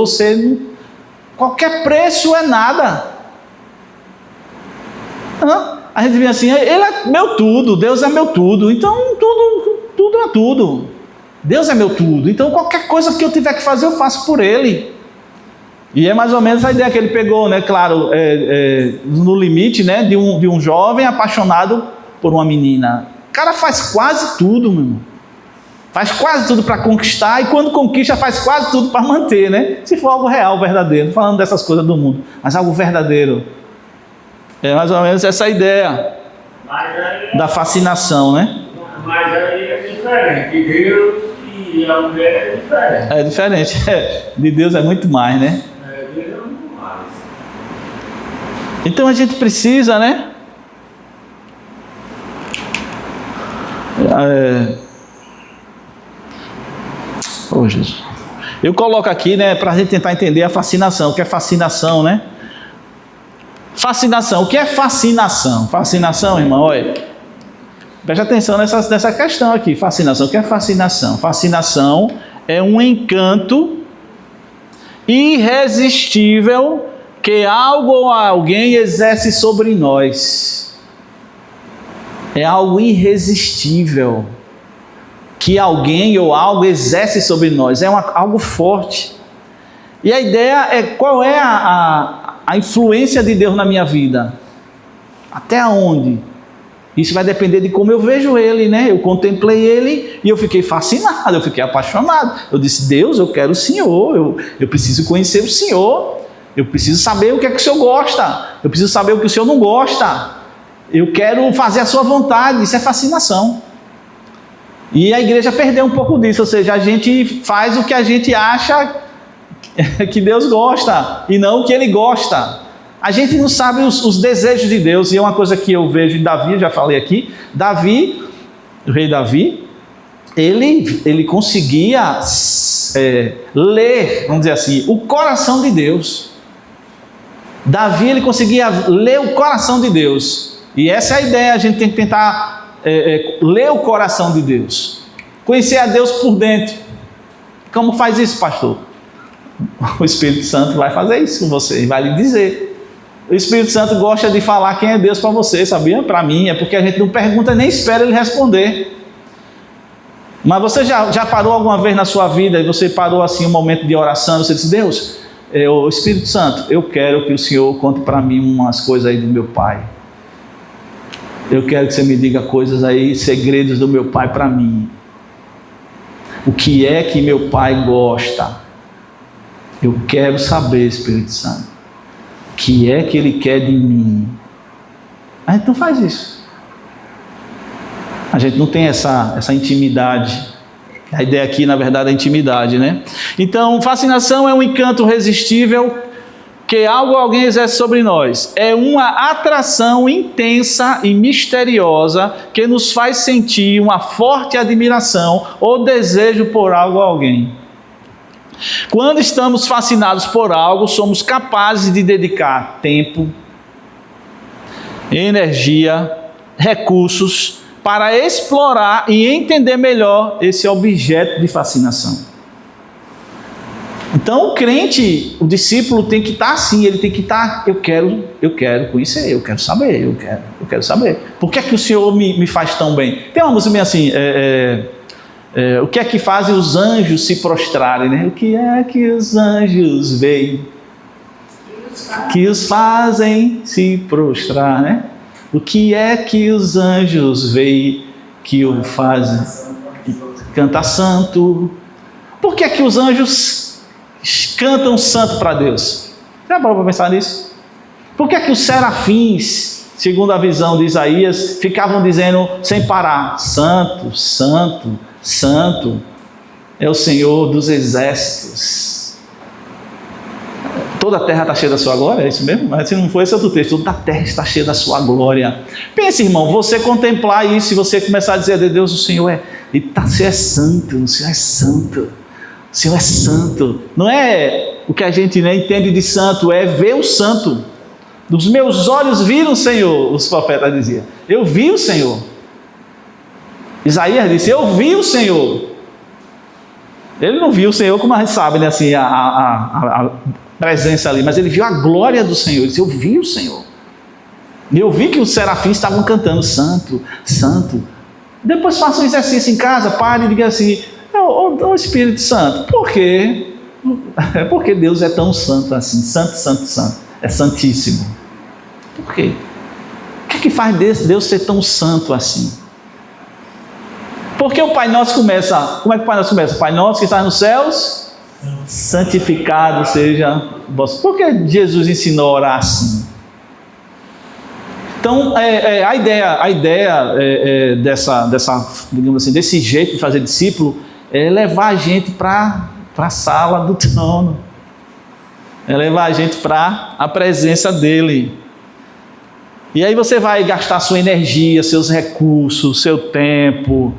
qualquer preço é nada. A gente vê assim, Ele é meu tudo, Deus é meu tudo, então tudo é tudo. Deus é meu tudo, então qualquer coisa que eu tiver que fazer, eu faço por Ele. E é mais ou menos a ideia que ele pegou, né? Claro, no limite, né, de um jovem apaixonado por uma menina. O cara faz quase tudo, meu irmão. Faz quase tudo para conquistar, e quando conquista, faz quase tudo para manter, né? Se for algo real, verdadeiro. Não falando dessas coisas do mundo, mas algo verdadeiro. É mais ou menos essa ideia da fascinação, né? Mas aí é diferente. Deus e a mulher é diferente. É diferente. De Deus é muito mais, né? Deus é muito mais. Então a gente precisa, né? Jesus. Eu coloco aqui, né, para a gente tentar entender a fascinação. O que é fascinação, né? Fascinação. O que é fascinação? Fascinação, irmão, olha. Preste atenção nessa questão aqui. Fascinação. O que é fascinação? Fascinação é um encanto irresistível que algo ou alguém exerce sobre nós. É algo irresistível que alguém ou algo exerce sobre nós. É algo forte. E a ideia é qual é a influência de Deus na minha vida. Até onde? Isso vai depender de como eu vejo Ele, né? Eu contemplei Ele e eu fiquei fascinado, eu fiquei apaixonado. Eu disse, Deus, eu quero o Senhor, eu preciso conhecer o Senhor. Eu preciso saber o que é que o Senhor gosta. Eu preciso saber o que o Senhor não gosta. Eu quero fazer a sua vontade. Isso é fascinação. E a igreja perdeu um pouco disso, ou seja, a gente faz o que a gente acha que Deus gosta e não o que Ele gosta. A gente não sabe os desejos de Deus, e é uma coisa que eu vejo em Davi, eu já falei aqui. Davi, o rei Davi, ele conseguia ler, vamos dizer assim, o coração de Deus. Davi, ele conseguia ler o coração de Deus. E essa é a ideia, a gente tem que tentar ler o coração de Deus, conhecer a Deus por dentro. Como faz isso, pastor? O Espírito Santo vai fazer isso com você, vai lhe dizer. O Espírito Santo gosta de falar quem é Deus para você, sabia? Para mim, é porque a gente não pergunta nem espera Ele responder. Mas você já parou alguma vez na sua vida e você parou assim um momento de oração e você disse: Deus, o Espírito Santo, eu quero que o Senhor conte para mim umas coisas aí do meu pai. Eu quero que você me diga coisas aí, segredos do meu pai para mim. O que é que meu pai gosta? Eu quero saber, Espírito Santo. O que é que ele quer de mim? A gente não faz isso. A gente não tem essa intimidade. A ideia aqui, na verdade, é a intimidade, né? Então, fascinação é um encanto irresistível que algo ou alguém exerce sobre nós. É uma atração intensa e misteriosa que nos faz sentir uma forte admiração ou desejo por algo ou alguém. Quando estamos fascinados por algo, somos capazes de dedicar tempo, energia, recursos para explorar e entender melhor esse objeto de fascinação. Então o crente, o discípulo tem que estar assim, ele tem que estar, eu quero conhecer, eu quero saber, eu quero saber. Por que é que o Senhor me faz tão bem? Tem uma música assim, o que é que fazem os anjos se prostrarem, né? O que é que os anjos veem que os fazem se prostrar, né? O que é que os anjos veem que o fazem cantar santo? Por que é que os anjos cantam santo para Deus? Já parou para pensar nisso? Por que é que os serafins, segundo a visão de Isaías, ficavam dizendo sem parar: Santo, Santo, Santo é o Senhor dos exércitos. Toda a terra está cheia da sua glória, é isso mesmo? Mas se não for esse outro texto, toda a terra está cheia da sua glória. Pense, irmão, você contemplar isso e você começar a dizer: Deus, o Senhor você é santo, o Senhor é santo. O Senhor é santo. Não é o que a gente entende de santo, é ver o santo. Dos meus olhos viram o Senhor, os profetas diziam. Eu vi o Senhor. Isaías disse: eu vi o Senhor. Ele não viu o Senhor como a gente sabe, né? Assim, a presença ali, mas ele viu a glória do Senhor. Ele disse: eu vi o Senhor. E eu vi que os serafins estavam cantando santo, santo. Depois faça um exercício em casa, pare e diga assim: Ô Espírito Santo, por quê? Porque Deus é tão santo assim, santo, santo, santo, é santíssimo. Por quê? O que é que faz Deus ser tão santo assim? Porque o Pai Nosso começa, como é que o Pai Nosso começa? Pai Nosso que está nos céus, santificado seja o vosso. Por que Jesus ensinou a orar assim? Então, a ideia dessa, digamos assim, desse jeito de fazer discípulo é levar a gente para a sala do trono, é levar a gente para a presença dele. E aí você vai gastar sua energia, seus recursos, seu tempo.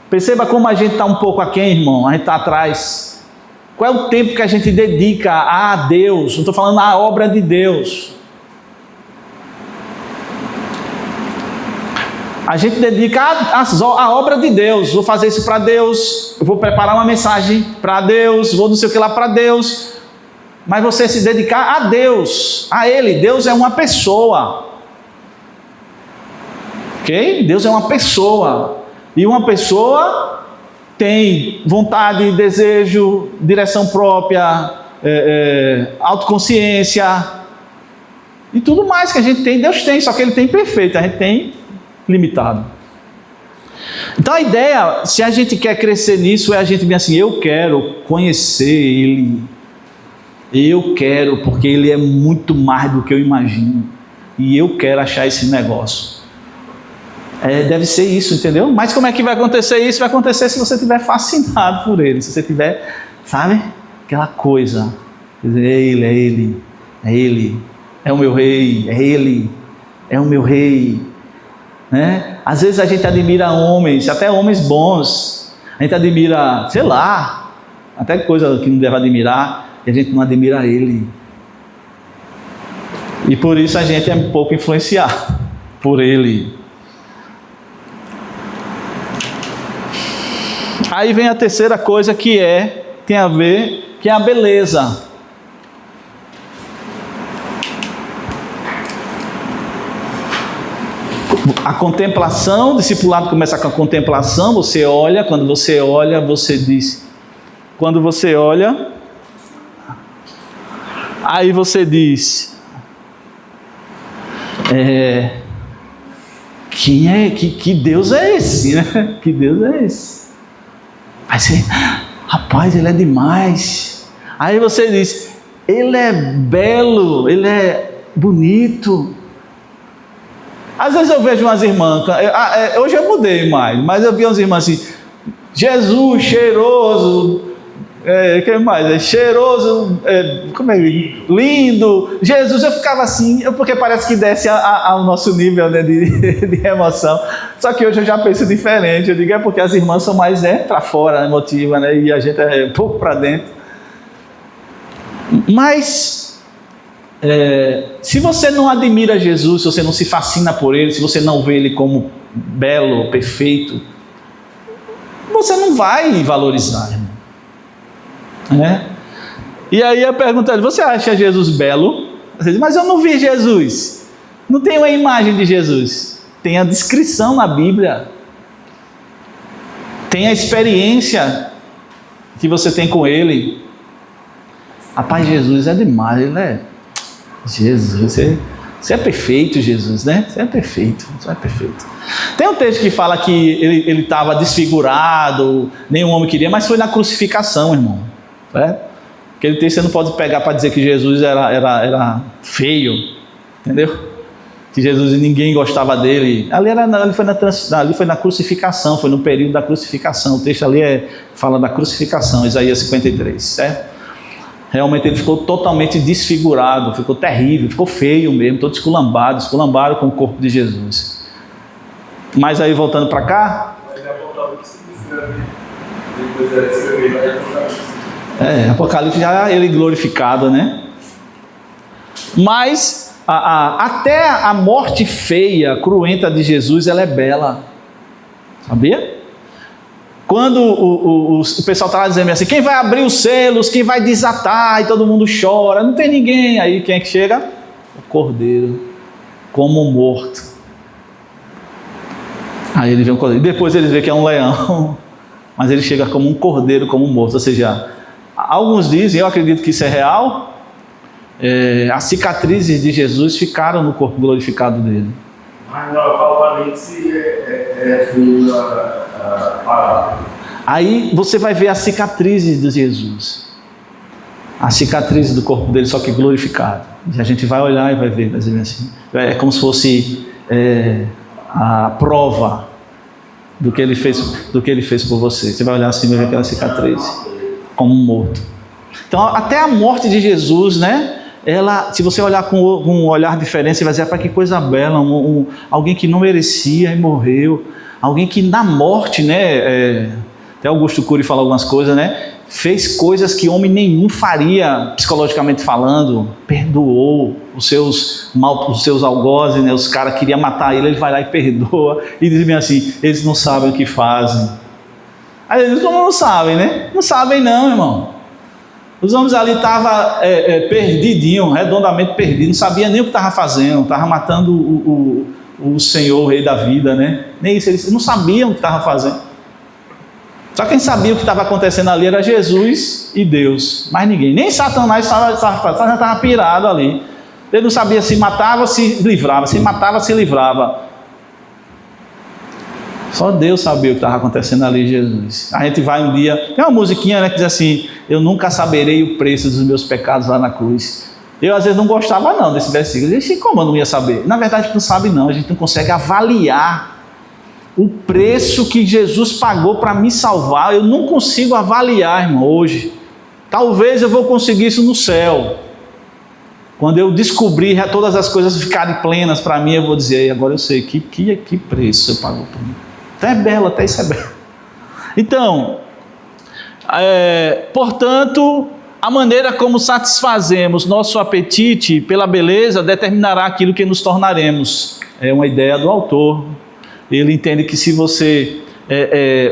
Perceba como a gente está um pouco aquém, irmão, a gente está atrás. Qual é o tempo que a gente dedica a Deus? Não estou falando a obra de Deus. A gente dedica a obra de Deus. Vou fazer isso para Deus, eu vou preparar uma mensagem para Deus, vou não sei o que lá para Deus. Mas você se dedicar a Deus, a Ele. Deus é uma pessoa. Ok? Deus é uma pessoa. E uma pessoa tem vontade, desejo, direção própria, autoconsciência e tudo mais que a gente tem, Deus tem, só que Ele tem perfeito, a gente tem limitado. Então a ideia, se a gente quer crescer nisso, é a gente ver assim: eu quero conhecer Ele, eu quero, porque Ele é muito mais do que eu imagino, e eu quero achar esse negócio. Deve ser isso, entendeu? Mas como é que vai acontecer isso? Vai acontecer se você estiver fascinado por Ele, se você tiver, sabe, aquela coisa, dizer: Ele, é o meu rei, é o meu rei. Né? Às vezes a gente admira homens, até homens bons, a gente admira, sei lá, até coisa que não deve admirar, e a gente não admira Ele. E por isso a gente é um pouco influenciado por Ele. Aí vem a terceira coisa que tem a ver, que é a beleza. A contemplação, o discipulado começa com a contemplação, você olha, quando você olha, você diz. Quando você olha, aí você diz, que Deus é esse, né? Que Deus é esse? Aí você, rapaz, ele é demais. Aí você diz, ele é belo, ele é bonito. Às vezes eu vejo umas irmãs, hoje eu mudei mais, mas eu vi umas irmãs assim, Jesus, cheiroso, que mais? Cheiroso, como é? Lindo, Jesus, eu ficava assim, porque parece que desce ao nosso nível, né, de emoção. Só que hoje eu já penso diferente, eu digo, porque as irmãs são mais para fora, emotiva, né, e a gente é um pouco para dentro. Mas, se você não admira Jesus, se você não se fascina por Ele, se você não vê Ele como belo, perfeito, você não vai valorizar, irmão. Né? E aí eu pergunto a ele, você acha Jesus belo? Você diz, mas eu não vi Jesus. Não tem uma imagem de Jesus. Tem a descrição na Bíblia. Tem a experiência que você tem com Ele. Rapaz, Jesus é demais, Ele é... Jesus, você é perfeito, Jesus, né? Você é perfeito, você é perfeito. Tem um texto que fala que ele estava desfigurado, nenhum homem queria, mas foi na crucificação, irmão. Aquele texto você não pode pegar para dizer que Jesus era feio, entendeu? Que Jesus ninguém gostava dele. Ali foi na crucificação, foi no período da crucificação. O texto ali fala da crucificação, Isaías 53, certo? Realmente ele ficou totalmente desfigurado, ficou terrível, ficou feio mesmo, todo esculambado com o corpo de Jesus. Mas aí voltando para cá. Apocalipse já ele glorificado, né? Mas até a morte feia, cruenta de Jesus, ela é bela. Sabia? Quando o pessoal estava dizendo assim, quem vai abrir os selos, quem vai desatar, e todo mundo chora, não tem ninguém. Aí quem é que chega? O cordeiro, como morto. Aí ele vê um cordeiro, depois ele vê que é um leão, mas ele chega como um cordeiro, como morto. Ou seja, alguns dizem, eu acredito que isso é real, as cicatrizes de Jesus ficaram no corpo glorificado dele. Mas no Apocalipse filho a palavra. Aí você vai ver as cicatrizes de Jesus, as cicatrizes do corpo dele, só que glorificado. E a gente vai olhar e vai ver, assim, é como se fosse a prova do que ele fez por você. Você vai olhar assim e vai ver aquela cicatriz como um morto. Então até a morte de Jesus, né? Se você olhar com um olhar diferente, você vai dizer, que coisa bela, alguém que não merecia e morreu, alguém que na morte, né, até Augusto Cury fala algumas coisas, né, fez coisas que homem nenhum faria, psicologicamente falando, perdoou os seus algozes, né, os caras queriam matar ele vai lá e perdoa, e diz bem assim, eles não sabem o que fazem. Aí eles como não sabem, né? Não sabem não, irmão. Os homens ali estavam perdidinhos, redondamente perdidos, não sabiam nem o que estavam fazendo, estavam matando o Senhor, o Rei da vida, né? Nem isso, eles não sabiam o que estavam fazendo. Só quem sabia o que estava acontecendo ali era Jesus e Deus, mais ninguém. Nem Satanás estava pirado ali. Ele não sabia se matava, se livrava, se matava, se livrava. Só Deus sabia o que estava acontecendo ali, Jesus. A gente vai um dia, tem uma musiquinha, né, que diz assim, eu nunca saberei o preço dos meus pecados lá na cruz. Eu às vezes não gostava não desse versículo. Eu disse, como eu não ia saber? Na verdade não sabe não, a gente não consegue avaliar o preço que Jesus pagou para me salvar. Eu não consigo avaliar, irmão, hoje. Talvez eu vou conseguir isso no céu. Quando eu descobrir todas as coisas ficarem plenas para mim, eu vou dizer, agora eu sei que preço você pagou por mim. Até é belo, até isso é belo. Então, portanto, a maneira como satisfazemos nosso apetite pela beleza determinará aquilo que nos tornaremos. É uma ideia do autor. Ele entende que se você,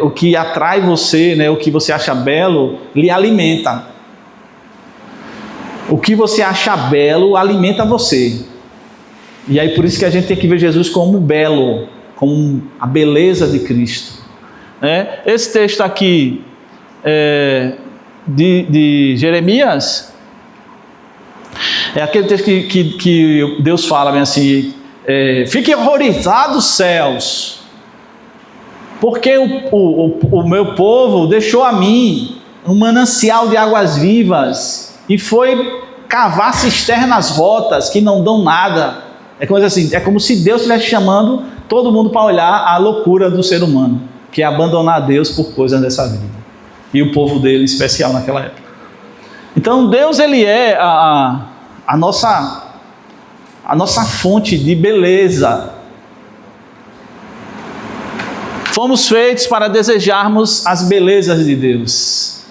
o que atrai você, né, o que você acha belo, lhe alimenta. O que você acha belo alimenta você. E aí por isso que a gente tem que ver Jesus como belo, como a beleza de Cristo. Esse texto aqui de Jeremias é aquele texto que Deus fala bem assim: fiquem horrorizados os céus, porque o meu povo deixou a mim um manancial de águas vivas e foi cavar cisternas rotas que não dão nada. É como se Deus estivesse chamando todo mundo para olhar a loucura do ser humano, que é abandonar Deus por coisas dessa vida, e o povo dele em especial naquela época. Então Deus, ele é a nossa fonte de beleza. Fomos feitos para desejarmos as belezas de Deus.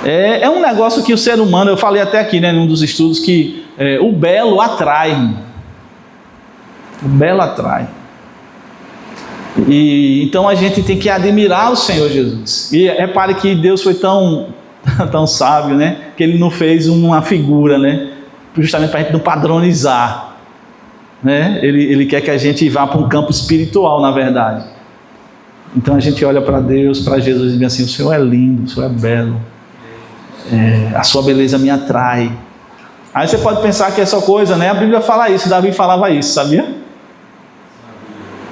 É um negócio que o ser humano, eu falei até aqui, num dos estudos, que o belo atrai. O belo atrai. E então a gente tem que admirar o Senhor Jesus. E repare que Deus foi tão sábio, né? Que Ele não fez uma figura, né? Justamente para a gente não padronizar, né? Ele quer que a gente vá para um campo espiritual, na verdade. Então a gente olha para Deus, para Jesus e diz assim: o Senhor é lindo, o Senhor é belo. A sua beleza me atrai. Aí você pode pensar que é só coisa, né? A Bíblia fala isso, Davi falava isso, sabia?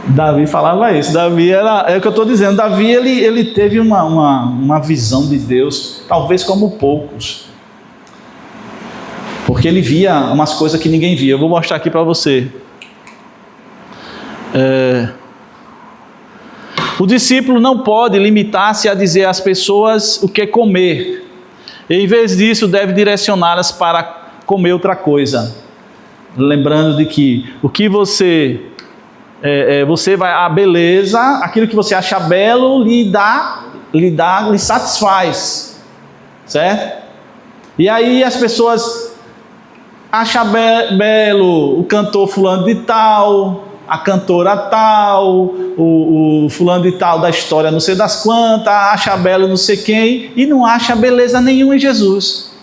Davi falava isso. Davi é o que eu estou dizendo. Davi ele teve uma visão de Deus, talvez como poucos, porque ele via umas coisas que ninguém via. Eu vou mostrar aqui para você. O discípulo não pode limitar-se a dizer às pessoas o que comer. Em vez disso, deve direcioná-las para comer outra coisa. Lembrando de que o que você vai, a beleza, aquilo que você acha belo, lhe satisfaz, certo? E aí as pessoas acham belo o cantor fulano de tal, a cantora tal, o fulano de tal da história não sei das quantas, acha belo não sei quem, e não acha beleza nenhuma em Jesus.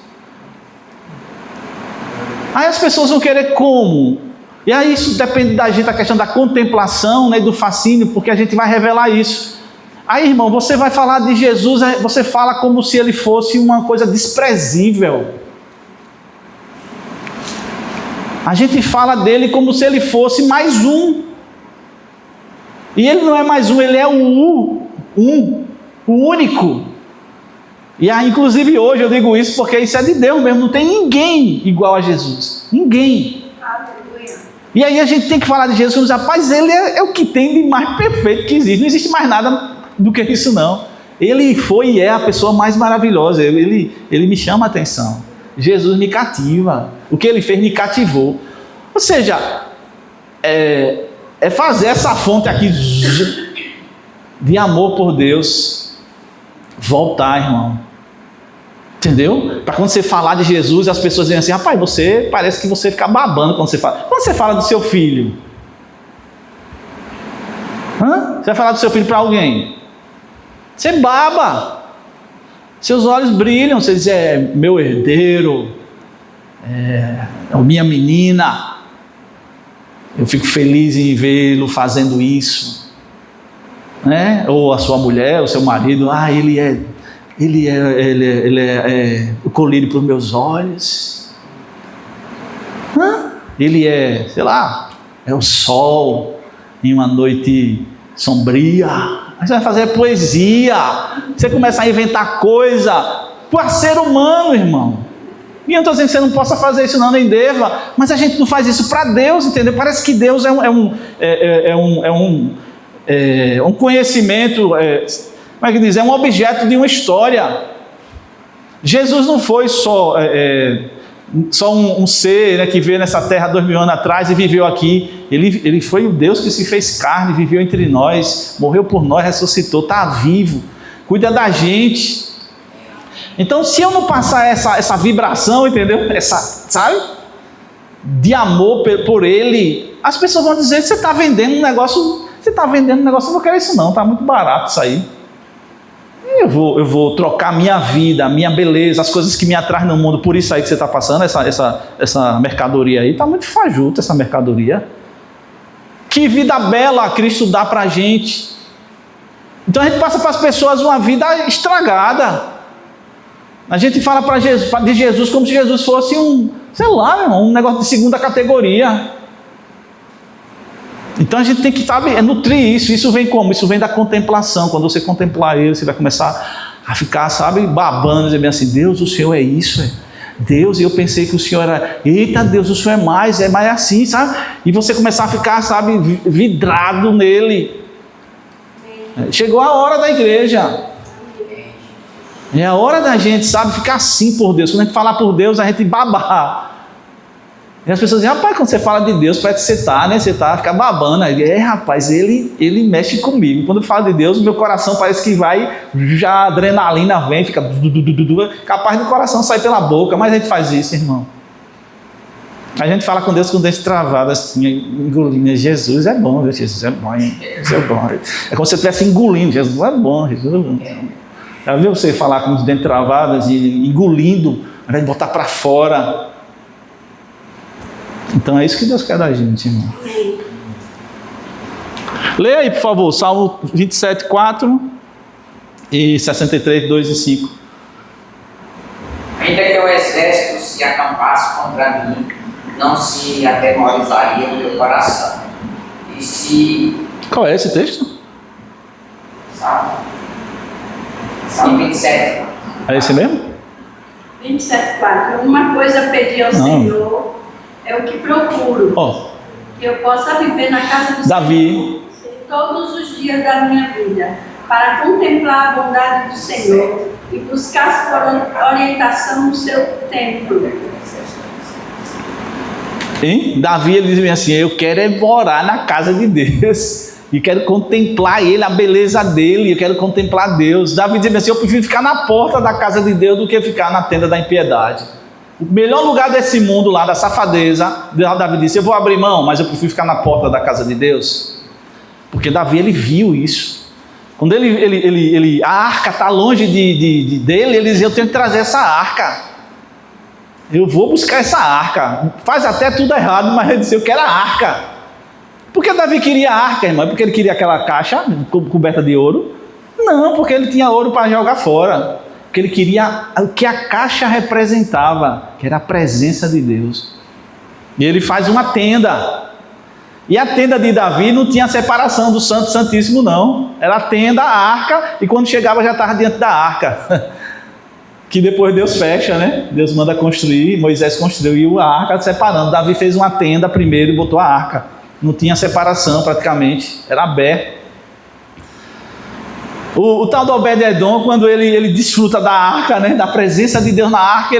Aí as pessoas vão querer como? E aí isso depende da gente, a questão da contemplação, né, do fascínio, porque a gente vai revelar isso. Aí, irmão, você vai falar de Jesus, você fala como se ele fosse uma coisa desprezível. A gente fala dele como se ele fosse mais um. E ele não é mais um, ele é o único. E aí, inclusive hoje eu digo isso porque isso é de Deus mesmo, não tem ninguém igual a Jesus. Ninguém. E aí a gente tem que falar de Jesus, rapaz, ele é o que tem de mais perfeito que existe. Não existe mais nada do que isso não. Ele foi e é a pessoa mais maravilhosa. Ele me chama a atenção. Jesus me cativa. O que ele fez me cativou. Ou seja, é fazer essa fonte aqui de amor por Deus voltar, irmão. Entendeu? Para quando você falar de Jesus, as pessoas dizem assim: rapaz, você parece que você fica babando quando você fala. Quando você fala do seu filho, você vai falar do seu filho para alguém, você baba, seus olhos brilham, você diz: é meu herdeiro, é minha menina, eu fico feliz em vê-lo fazendo isso, né? Ou a sua mulher, o seu marido, ele é o colírio para os meus olhos. Ele é, sei lá, é o sol em uma noite sombria. Aí você vai fazer poesia, você começa a inventar coisa para ser humano, irmão. E eu não estou dizendo que você não possa fazer isso não, nem deva, mas a gente não faz isso para Deus, entendeu? Parece que Deus é um conhecimento, como é que diz? É um objeto de uma história. Jesus não foi só um ser, né, que veio nessa terra 2000 anos atrás e viveu aqui. Ele foi o Deus que se fez carne, viveu entre nós, morreu por nós, ressuscitou, está vivo, cuida da gente. Então, se eu não passar essa vibração, entendeu? Sabe? De amor por ele, as pessoas vão dizer que você está vendendo um negócio. Você está vendendo um negócio, eu não vou querer isso não, está muito barato isso aí. Eu vou trocar minha vida, minha beleza, as coisas que me atraem no mundo, por isso aí que você está passando, essa mercadoria aí, está muito fajuta essa mercadoria. Que vida bela Cristo dá para a gente. Então a gente passa para as pessoas uma vida estragada. A gente fala de Jesus como se Jesus fosse um negócio de segunda categoria. Então a gente tem que, nutrir isso. Isso vem como? Isso vem da contemplação. Quando você contemplar Ele, você vai começar a ficar, babando, dizer bem assim, Deus, o Senhor é isso, Deus, e eu pensei que o Senhor era, eita Deus, o Senhor é mais assim, sabe? E você começar a ficar, vidrado nele. Chegou a hora da igreja. É a hora da gente, ficar assim por Deus. Quando a gente falar por Deus, a gente babar. E as pessoas dizem, rapaz, quando você fala de Deus, parece que você fica babando. Aí, rapaz, ele mexe comigo. Quando eu falo de Deus, meu coração parece que já a adrenalina vem, fica capaz do coração sair pela boca. Mas a gente faz isso, irmão. A gente fala com Deus com o dente travado, assim, engolindo. Jesus é bom, Jesus é bom, hein? Jesus é bom. É como se você estivesse engolindo. Jesus é bom, Jesus é bom. Já viu você falar com os dentes travados e engolindo, ao invés de botar para fora? Então é isso que Deus quer da gente, irmão. Leia aí, por favor, Salmo 27, 4 e 63, 2 e 5. Ainda que o exército se acampasse contra mim, não se atemorizaria o meu coração. E se... Qual é esse texto? Salmo 27. É esse mesmo? 27, 4. Uma coisa pedi ao Senhor, é o que procuro, que eu possa viver na casa do Davi. Senhor todos os dias da minha vida, para contemplar a bondade do Senhor e buscar orientação no seu templo. Hein? Davi, ele diz assim, eu quero morar na casa de Deus. E quero contemplar Ele, a beleza dEle, eu quero contemplar Deus. Davi diz assim, eu prefiro ficar na porta da casa de Deus do que ficar na tenda da impiedade. O melhor lugar desse mundo lá, da safadeza, Davi disse, eu vou abrir mão, mas eu prefiro ficar na porta da casa de Deus. Porque Davi, ele viu isso. Quando a arca está longe dele, ele diz, eu tenho que trazer essa arca. Eu vou buscar essa arca. Faz até tudo errado, mas ele disse, eu quero a arca. Por que Davi queria a arca, irmão? Porque ele queria aquela caixa coberta de ouro? Não, porque ele tinha ouro para jogar fora. Porque ele queria o que a caixa representava, que era a presença de Deus. E ele faz uma tenda. E a tenda de Davi não tinha separação do Santo Santíssimo, não. Era a tenda, a arca, e quando chegava já estava diante da arca. Que depois Deus fecha, né? Deus manda construir, Moisés construiu a arca separando. Davi fez uma tenda primeiro e botou a arca. Não tinha separação praticamente, era aberto. O tal do Obed-Edom, quando ele desfruta da arca, né, da presença de Deus na arca,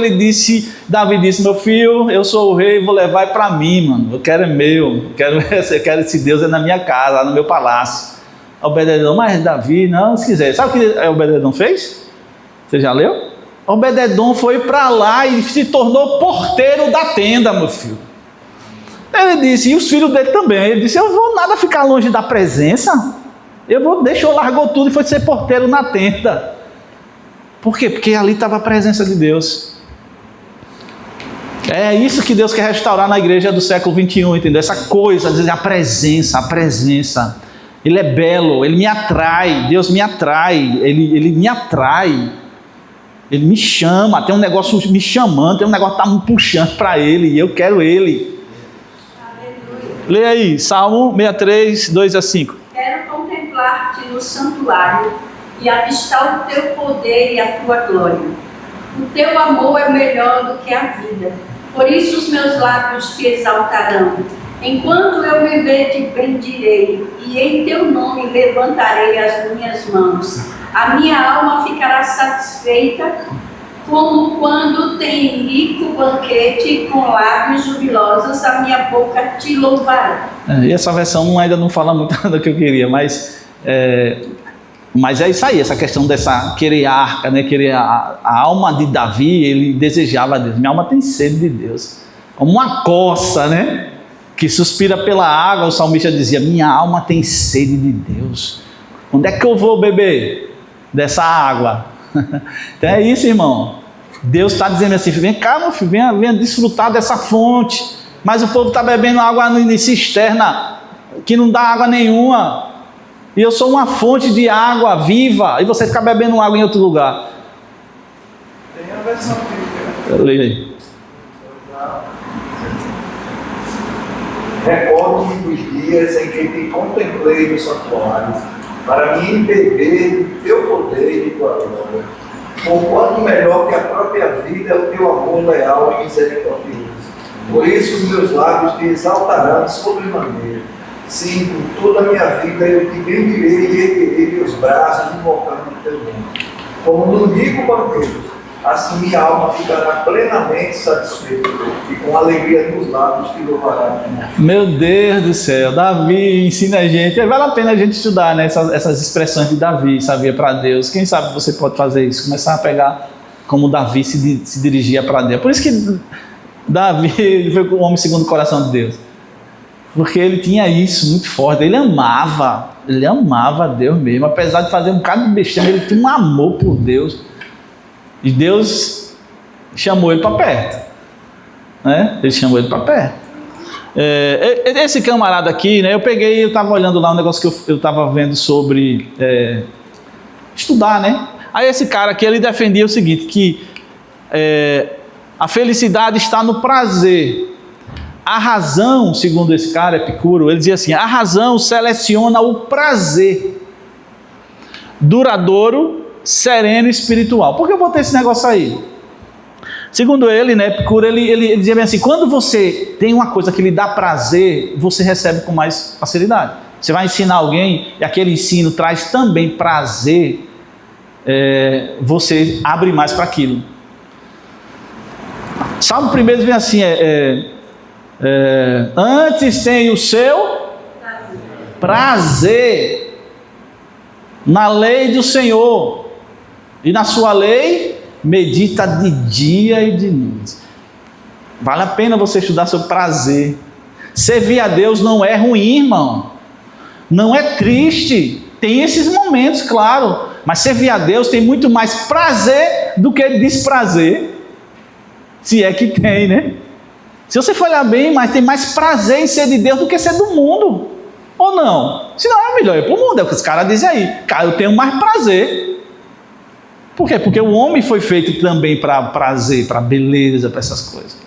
Davi disse, meu filho, eu sou o rei, vou levar para mim, mano. Eu quero é meu, eu quero esse Deus na minha casa, lá no meu palácio. Obed-Edom, mas Davi, não, se quiser. Sabe o que Obed-Edom fez? Você já leu? Obed-Edom foi para lá e se tornou porteiro da tenda, meu filho. Ele disse, e os filhos dele também. Ele disse, eu vou nada ficar longe da presença. Largou tudo e foi ser porteiro na tenda. Por quê? Porque ali estava a presença de Deus. É isso que Deus quer restaurar na igreja do século 21, entendeu? Essa coisa, a presença. Ele é belo, ele me atrai, Deus me atrai, ele me atrai. Ele me chama, tem um negócio me chamando, tem um negócio que está me puxando para ele e eu quero ele. Leia aí, Salmo 63, 2 a 5. Quero contemplar-te no santuário e avistar o teu poder e a tua glória. O teu amor é melhor do que a vida. Por isso os meus lábios te exaltarão. Enquanto eu me ver, te bendirei, e em teu nome levantarei as minhas mãos. A minha alma ficará satisfeita, como quando tem rico banquete com lábios jubilosos, a minha boca te louvará. E essa versão ainda não fala muito do que eu queria, mas é isso aí, essa questão dessa querer a arca, né? Querer a alma de Davi, ele desejava a Deus. Minha alma tem sede de Deus, como uma coça, né? Que suspira pela água. O salmista dizia, minha alma tem sede de Deus. Onde é que eu vou beber? dessa água. Então é isso, irmão. Deus está dizendo assim, vem cá, meu filho, venha desfrutar dessa fonte. Mas o povo está bebendo água em cisterna, que não dá água nenhuma. E eu sou uma fonte de água viva, e você fica bebendo água em outro lugar. Tem a versão bíblica. Leia aí. Recordo-me dos dias em que te contemplei no santuário, para me beber do teu poder e de tua glória. Porquanto melhor que a própria vida é o teu amor leal e misericordioso. Por isso os meus lábios te exaltarão sobremaneira. Sim, por toda a minha vida eu te bendirei e erguerei meus braços invocando o teu nome. Como no rico banquete, assim minha alma ficará plenamente satisfeita e com alegria nos lábios te louvará. Meu Deus do céu, Davi ensina a gente, vale a pena a gente estudar, né, essas expressões de Davi, sabia, para Deus. Quem sabe você pode fazer isso, começar a pegar como Davi se dirigia para Deus. Por isso que Davi foi o homem segundo o coração de Deus, porque ele tinha isso muito forte, ele amava Deus mesmo, apesar de fazer um bocado de besteira, ele tinha um amor por Deus. E Deus chamou ele para perto, né? Ele chamou ele para perto. Esse camarada aqui, né? Eu estava olhando lá um negócio que eu estava vendo sobre estudar, né? Aí esse cara aqui, ele defendia o seguinte, que a felicidade está no prazer. A razão, segundo esse cara, Epicuro, ele dizia assim, a razão seleciona o prazer duradouro, sereno e espiritual. Por que eu botei esse negócio aí? Segundo ele, né, Epicuro, ele dizia bem assim, quando você tem uma coisa que lhe dá prazer, você recebe com mais facilidade. Você vai ensinar alguém e aquele ensino traz também prazer, você abre mais para aquilo. Salmo 1 vem assim, antes tem o seu prazer na lei do Senhor, e na sua lei medita de dia e de noite. Vale a pena você estudar sobre prazer. Servir a Deus não é ruim, irmão, não é triste, tem esses momentos, claro, mas servir a Deus tem muito mais prazer do que desprazer, se é que tem, né? Se você for olhar bem, mas tem mais prazer em ser de Deus do que ser do mundo, ou não? Se não, é melhor ir para o mundo, é o que os caras dizem aí. Cara, eu tenho mais prazer. Por quê? Porque o homem foi feito também para prazer, para beleza, para essas coisas.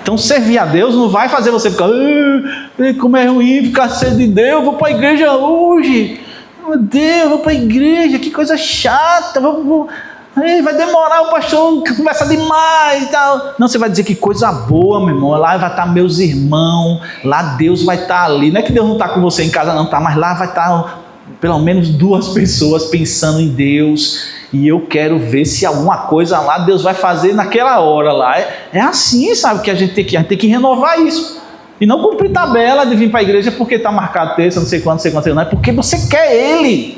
Então servir a Deus não vai fazer você ficar, como é ruim ficar sede de Deus, vou para a igreja hoje, meu Deus, vou para a igreja, que coisa chata, vai demorar, o pastor conversa demais e tal. Não, você vai dizer que coisa boa, meu irmão, lá vai estar meus irmãos, lá Deus vai estar ali, não é que Deus não está com você em casa não, tá, mas lá vai estar pelo menos 2 pessoas pensando em Deus, e eu quero ver se alguma coisa lá Deus vai fazer naquela hora lá. É assim, sabe, que a gente tem que renovar isso, e não cumprir tabela de vir para a igreja porque está marcado terça, não sei quanto, não, é porque você quer Ele.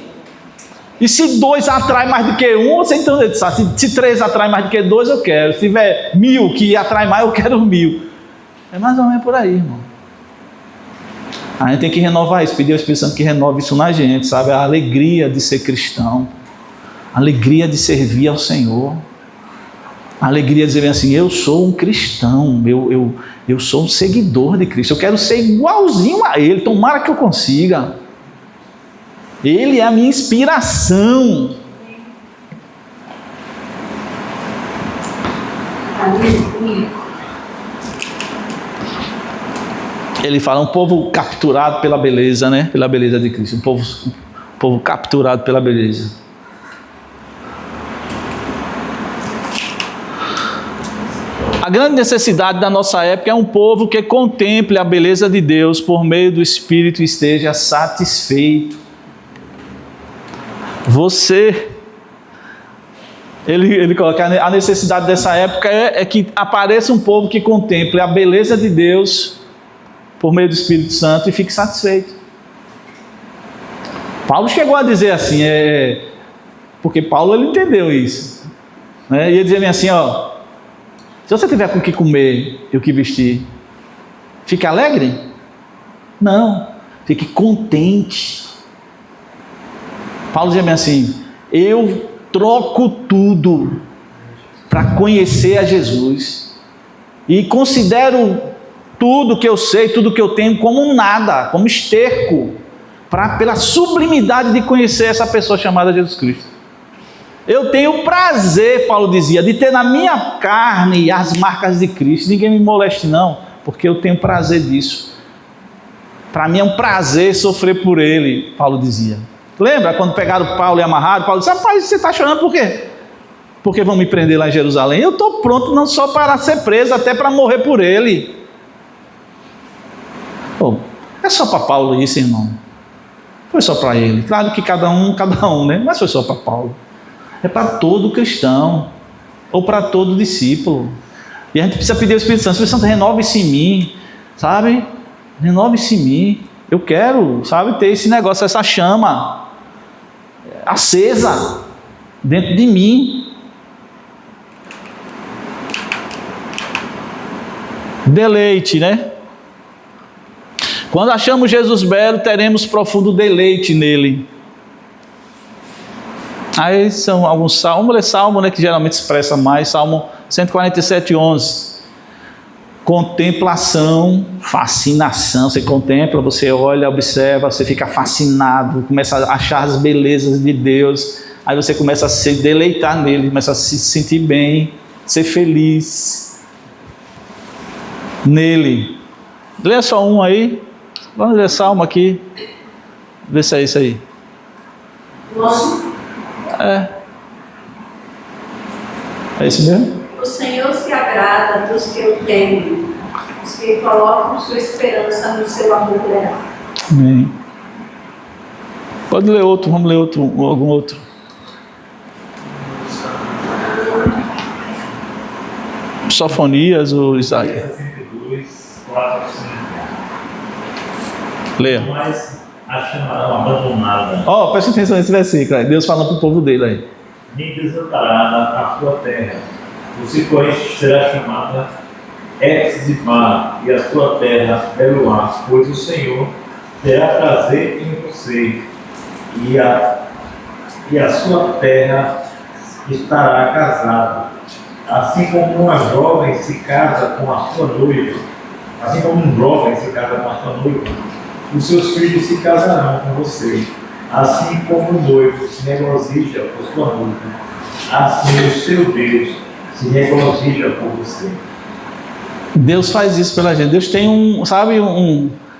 E se 2 atrai mais do que 1, você então se 3 atrai mais do que 2, eu quero. Se tiver 1000 que atrai mais, eu quero 1000. É mais ou menos por aí, irmão. A gente tem que renovar isso, pedir ao Espírito Santo que renove isso na gente, sabe? A alegria de ser cristão, a alegria de servir ao Senhor, a alegria de dizer assim, eu sou um cristão, eu sou um seguidor de Cristo, eu quero ser igualzinho a Ele, tomara que eu consiga. Ele é a minha inspiração. Ele fala um povo capturado pela beleza, né? Pela beleza de Cristo. Um povo capturado pela beleza. A grande necessidade da nossa época é um povo que contemple a beleza de Deus por meio do Espírito e esteja satisfeito. Ele coloca a necessidade dessa época é que apareça um povo que contemple a beleza de Deus por meio do Espírito Santo e fique satisfeito. Paulo chegou a dizer assim, porque Paulo ele entendeu isso, né? E ele dizia assim, ó, se você tiver com o que comer e o que vestir, fique alegre? Não, fique contente. Paulo dizia assim, eu troco tudo para conhecer a Jesus. E considero tudo que eu sei, tudo que eu tenho como um nada, como esterco, pela sublimidade de conhecer essa pessoa chamada Jesus Cristo. Eu tenho prazer, Paulo dizia, de ter na minha carne as marcas de Cristo. Ninguém me moleste não, porque eu tenho prazer disso. Para mim é um prazer sofrer por ele, Paulo dizia. Lembra quando pegaram Paulo e amarraram? Paulo disse: rapaz, você está chorando por quê? Porque vão me prender lá em Jerusalém. Eu estou pronto não só para ser preso, até para morrer por ele. Pô, é só para Paulo isso, irmão. Foi só para ele. Claro que cada um, né? Mas foi só para Paulo. É para todo cristão, ou para todo discípulo. E a gente precisa pedir ao Espírito Santo: Espírito Santo, renove-se em mim, sabe? Renove-se em mim. Eu quero, sabe, ter esse negócio, essa chama acesa dentro de mim. Deleite, né? Quando achamos Jesus belo, teremos profundo deleite nele. Aí são alguns salmos, vamos ler salmo, né, que geralmente expressa mais. Salmo 147, 11. Contemplação, fascinação. Você contempla, você olha, observa, você fica fascinado, começa a achar as belezas de Deus. Aí você começa a se deleitar nele, começa a se sentir bem, ser feliz nele. Lê só um aí. Vamos ler salmo aqui. Vê se é isso aí. É isso mesmo? O Senhor se agrada dos que o temem, os que colocam sua esperança no seu amor leal. Amém. Pode ler outro, vamos ler outro, algum outro. Sofonias ou Isaías? 62, 4 a 5. Leia. Mas a chamarão abandonada. Presta atenção nesse versículo aí. Deus falando para o povo dele aí. Nem desamparada a sua terra. Você, porém, será chamada Etzibá, e a sua terra Beluá, pois o Senhor terá prazer em você, e a sua terra estará casada. Assim como uma jovem se casa com a sua noiva, assim como um jovem se casa com a sua noiva, os seus filhos se casarão com você. Assim como um noivo se regozija por sua noiva, assim o seu Deus se regozija por você. Deus faz isso pela gente. Deus tem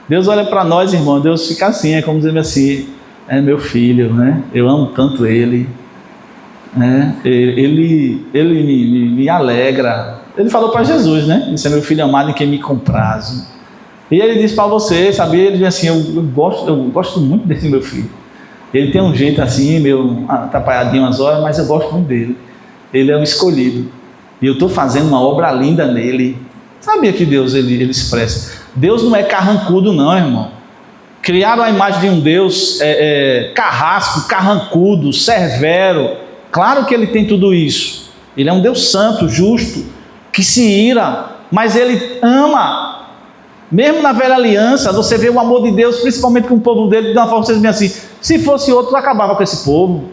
Deus olha para nós, irmão. Deus fica assim, é como dizer assim: é meu filho, né? Eu amo tanto ele, né? Ele me alegra. Ele falou para Jesus, né? Esse é meu filho amado em quem me comprazo. E ele disse para você, sabia? Ele diz assim: eu gosto muito desse meu filho. Ele tem um jeito assim, meio atrapalhadinho umas horas, mas eu gosto muito dele. Ele é um escolhido. E eu estou fazendo uma obra linda nele. Sabia que Deus, ele expressa. Deus não é carrancudo não, irmão. Criaram a imagem de um Deus carrasco, carrancudo, severo. Claro que ele tem tudo isso. Ele é um Deus santo, justo, que se ira, mas ele ama. Mesmo na velha aliança, você vê o amor de Deus, principalmente com o povo dele, de uma forma que vocês veem assim: se fosse outro, acabava com esse povo.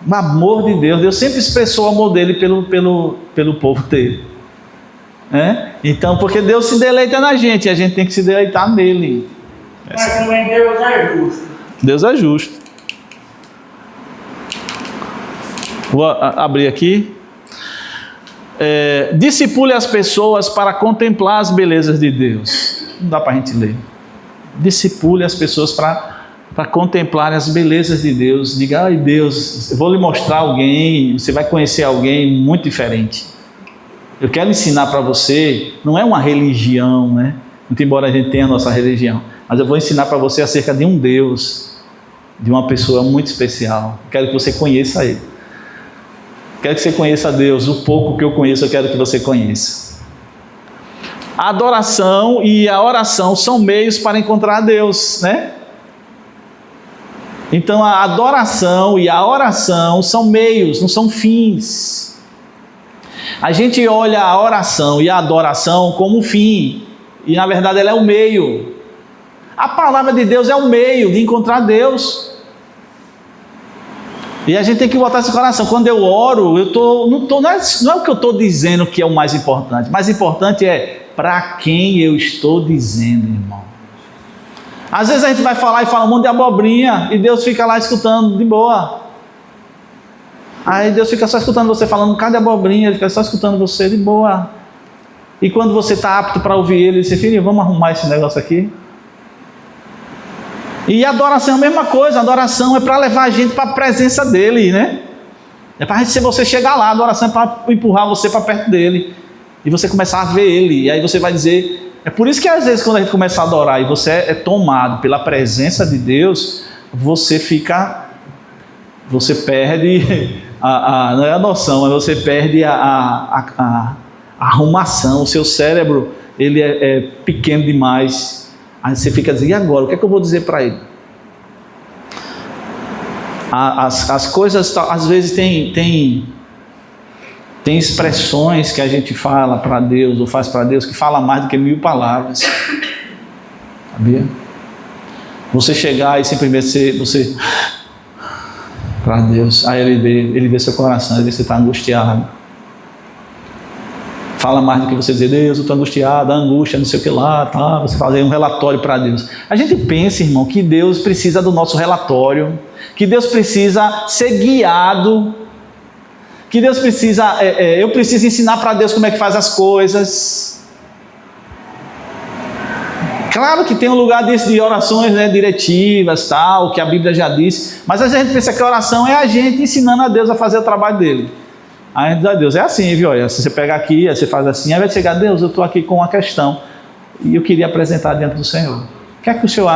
O amor de Deus, Deus sempre expressou o amor dele pelo povo dele. Então, porque Deus se deleita na gente, e a gente tem que se deleitar nele. Mas também Deus é justo. Deus é justo. Vou abrir aqui. Discipule as pessoas para contemplar as belezas de Deus. Não dá para a gente ler. Discipule as pessoas para contemplar as belezas de Deus. Diga: ai Deus, eu vou lhe mostrar alguém, você vai conhecer alguém muito diferente. Eu quero ensinar para você, não é uma religião, né? Muito embora a gente tenha a nossa religião, mas eu vou ensinar para você acerca de um Deus, de uma pessoa muito especial. Quero que você conheça Ele. Quero que você conheça Deus. O pouco que eu conheço, eu quero que você conheça. A adoração e a oração são meios para encontrar Deus, né? Então a adoração e a oração são meios, não são fins. A gente olha a oração e a adoração como fim, e na verdade ela é o meio. A palavra de Deus é o meio de encontrar Deus. E a gente tem que botar esse coração. Quando eu oro, não é o que eu estou dizendo que é o mais importante. O mais importante é para quem eu estou dizendo, irmão. Às vezes a gente vai falar e fala um monte de abobrinha e Deus fica lá escutando de boa. Aí Deus fica só escutando você falando um bocado de abobrinha, Ele fica só escutando você de boa. E quando você está apto para ouvir Ele, ele diz, filho, vamos arrumar esse negócio aqui. E a adoração é a mesma coisa. A adoração é para levar a gente para a presença dEle, né? É para você chegar lá. A adoração é para empurrar você para perto dEle. E você começar a ver Ele. E aí você vai dizer... É por isso que às vezes quando a gente começa a adorar e você é tomado pela presença de Deus, você perde não é a noção, mas você perde a arrumação. O seu cérebro, ele é pequeno demais. Aí você fica dizendo, e agora? O que é que eu vou dizer para ele? As coisas, às vezes, tem expressões que a gente fala para Deus, ou faz para Deus, que fala mais do que 1000 palavras. Sabia? Você chegar e simplesmente você para Deus, aí ele vê seu coração, ele vê que você está angustiado. Fala mais do que você dizer, Deus, eu estou angustiado, a angústia, não sei o que lá, tá? Você fazer um relatório para Deus. A gente pensa, irmão, que Deus precisa do nosso relatório, que Deus precisa ser guiado, que Deus precisa, eu preciso ensinar para Deus como é que faz as coisas. Claro que tem um lugar desse de orações, né, diretivas, tal, que a Bíblia já disse, mas a gente pensa que a oração é a gente ensinando a Deus a fazer o trabalho dele. Aí a gente diz a Deus, é assim, viu? Olha, se você pega aqui, aí você faz assim, aí vai chegar, Deus, eu estou aqui com uma questão e eu queria apresentar diante do Senhor. O que é que o Senhor,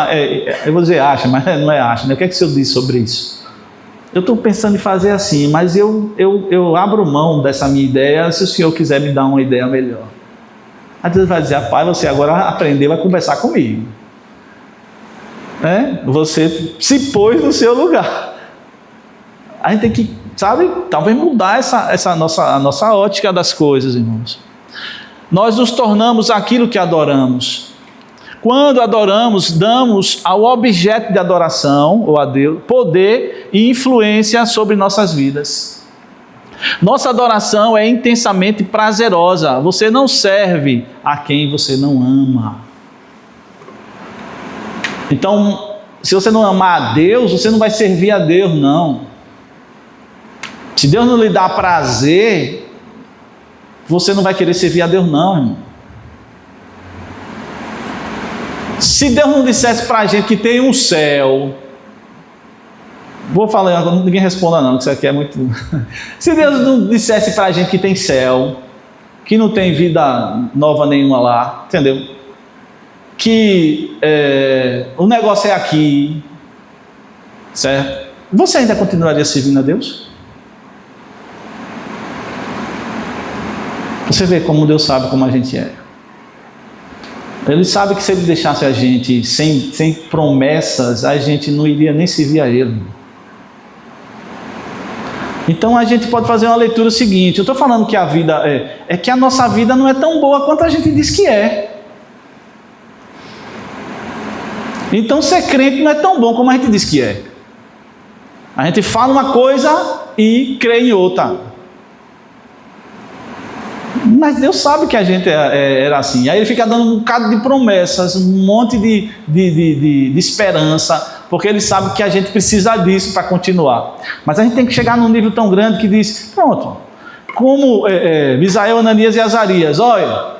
eu vou dizer acha, mas não é acha, né? O que é que o Senhor diz sobre isso? Eu estou pensando em fazer assim, mas eu abro mão dessa minha ideia se o Senhor quiser me dar uma ideia melhor. Aí Deus vai dizer, pai, você agora aprendeu a conversar comigo. Né? Você se pôs no seu lugar. A gente tem que, sabe, talvez mudar a nossa ótica das coisas, irmãos. Nós nos tornamos aquilo que adoramos. Quando adoramos, damos ao objeto de adoração, ou a Deus, poder e influência sobre nossas vidas. Nossa adoração é intensamente prazerosa. Você não serve a quem você não ama. Então, se você não amar a Deus, você não vai servir a Deus, não. Se Deus não lhe dá prazer, você não vai querer servir a Deus, não, irmão. Se Deus não dissesse para a gente que tem um céu, vou falar, ninguém responda não, que isso aqui é muito... Se Deus não dissesse para a gente que tem céu, que não tem vida nova nenhuma lá, entendeu? Que o negócio é aqui, certo? Você ainda continuaria servindo a Deus? Você vê como Deus sabe como a gente é. Ele sabe que se Ele deixasse a gente sem promessas, a gente não iria nem servir a Ele. Então a gente pode fazer uma leitura seguinte. Eu estou falando que a vida é que a nossa vida não é tão boa quanto a gente diz que é. Então ser crente não é tão bom como a gente diz que é. A gente fala uma coisa e crê em outra. Mas Deus sabe que a gente era assim. Aí Ele fica dando um bocado de promessas, um monte de esperança, porque Ele sabe que a gente precisa disso para continuar. Mas a gente tem que chegar num nível tão grande que diz, pronto, como Misael, Ananias e Azarias, olha,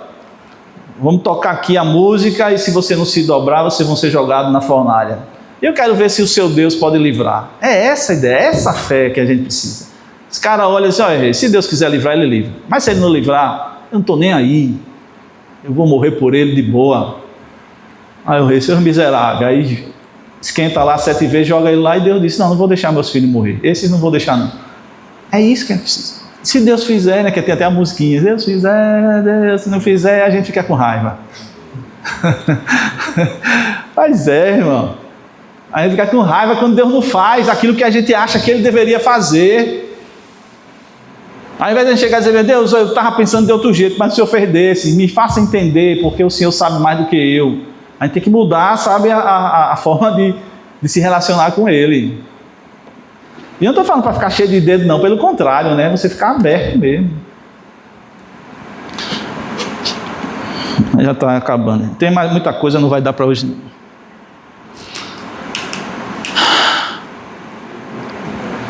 vamos tocar aqui a música e se você não se dobrar, vocês vão ser jogados na fornalha. Eu quero ver se o seu Deus pode livrar. É essa a ideia, é essa fé que a gente precisa. Os caras olham assim, olha, se Deus quiser livrar, Ele livra. Mas se Ele não livrar, eu não estou nem aí. Eu vou morrer por Ele de boa. Aí o rei, seus miseráveis, aí esquenta lá 7 vezes, joga ele lá e Deus disse, não vou deixar meus filhos morrer. Esses não vou deixar não. É isso que a gente precisa. Se Deus fizer, né, que tem até a musiquinha, Deus fizer, Deus, se não fizer, a gente fica com raiva. Mas irmão. A gente fica com raiva quando Deus não faz aquilo que a gente acha que Ele deveria fazer. Ao invés de a gente chegar e dizer, Deus, eu estava pensando de outro jeito, mas o Senhor fez desse, me faça entender, porque o Senhor sabe mais do que eu. A gente tem que mudar, sabe, a forma de se relacionar com Ele. E eu não estou falando para ficar cheio de dedo, não, pelo contrário, né? Você ficar aberto mesmo. Já está acabando. Tem mais muita coisa, não vai dar para hoje, não.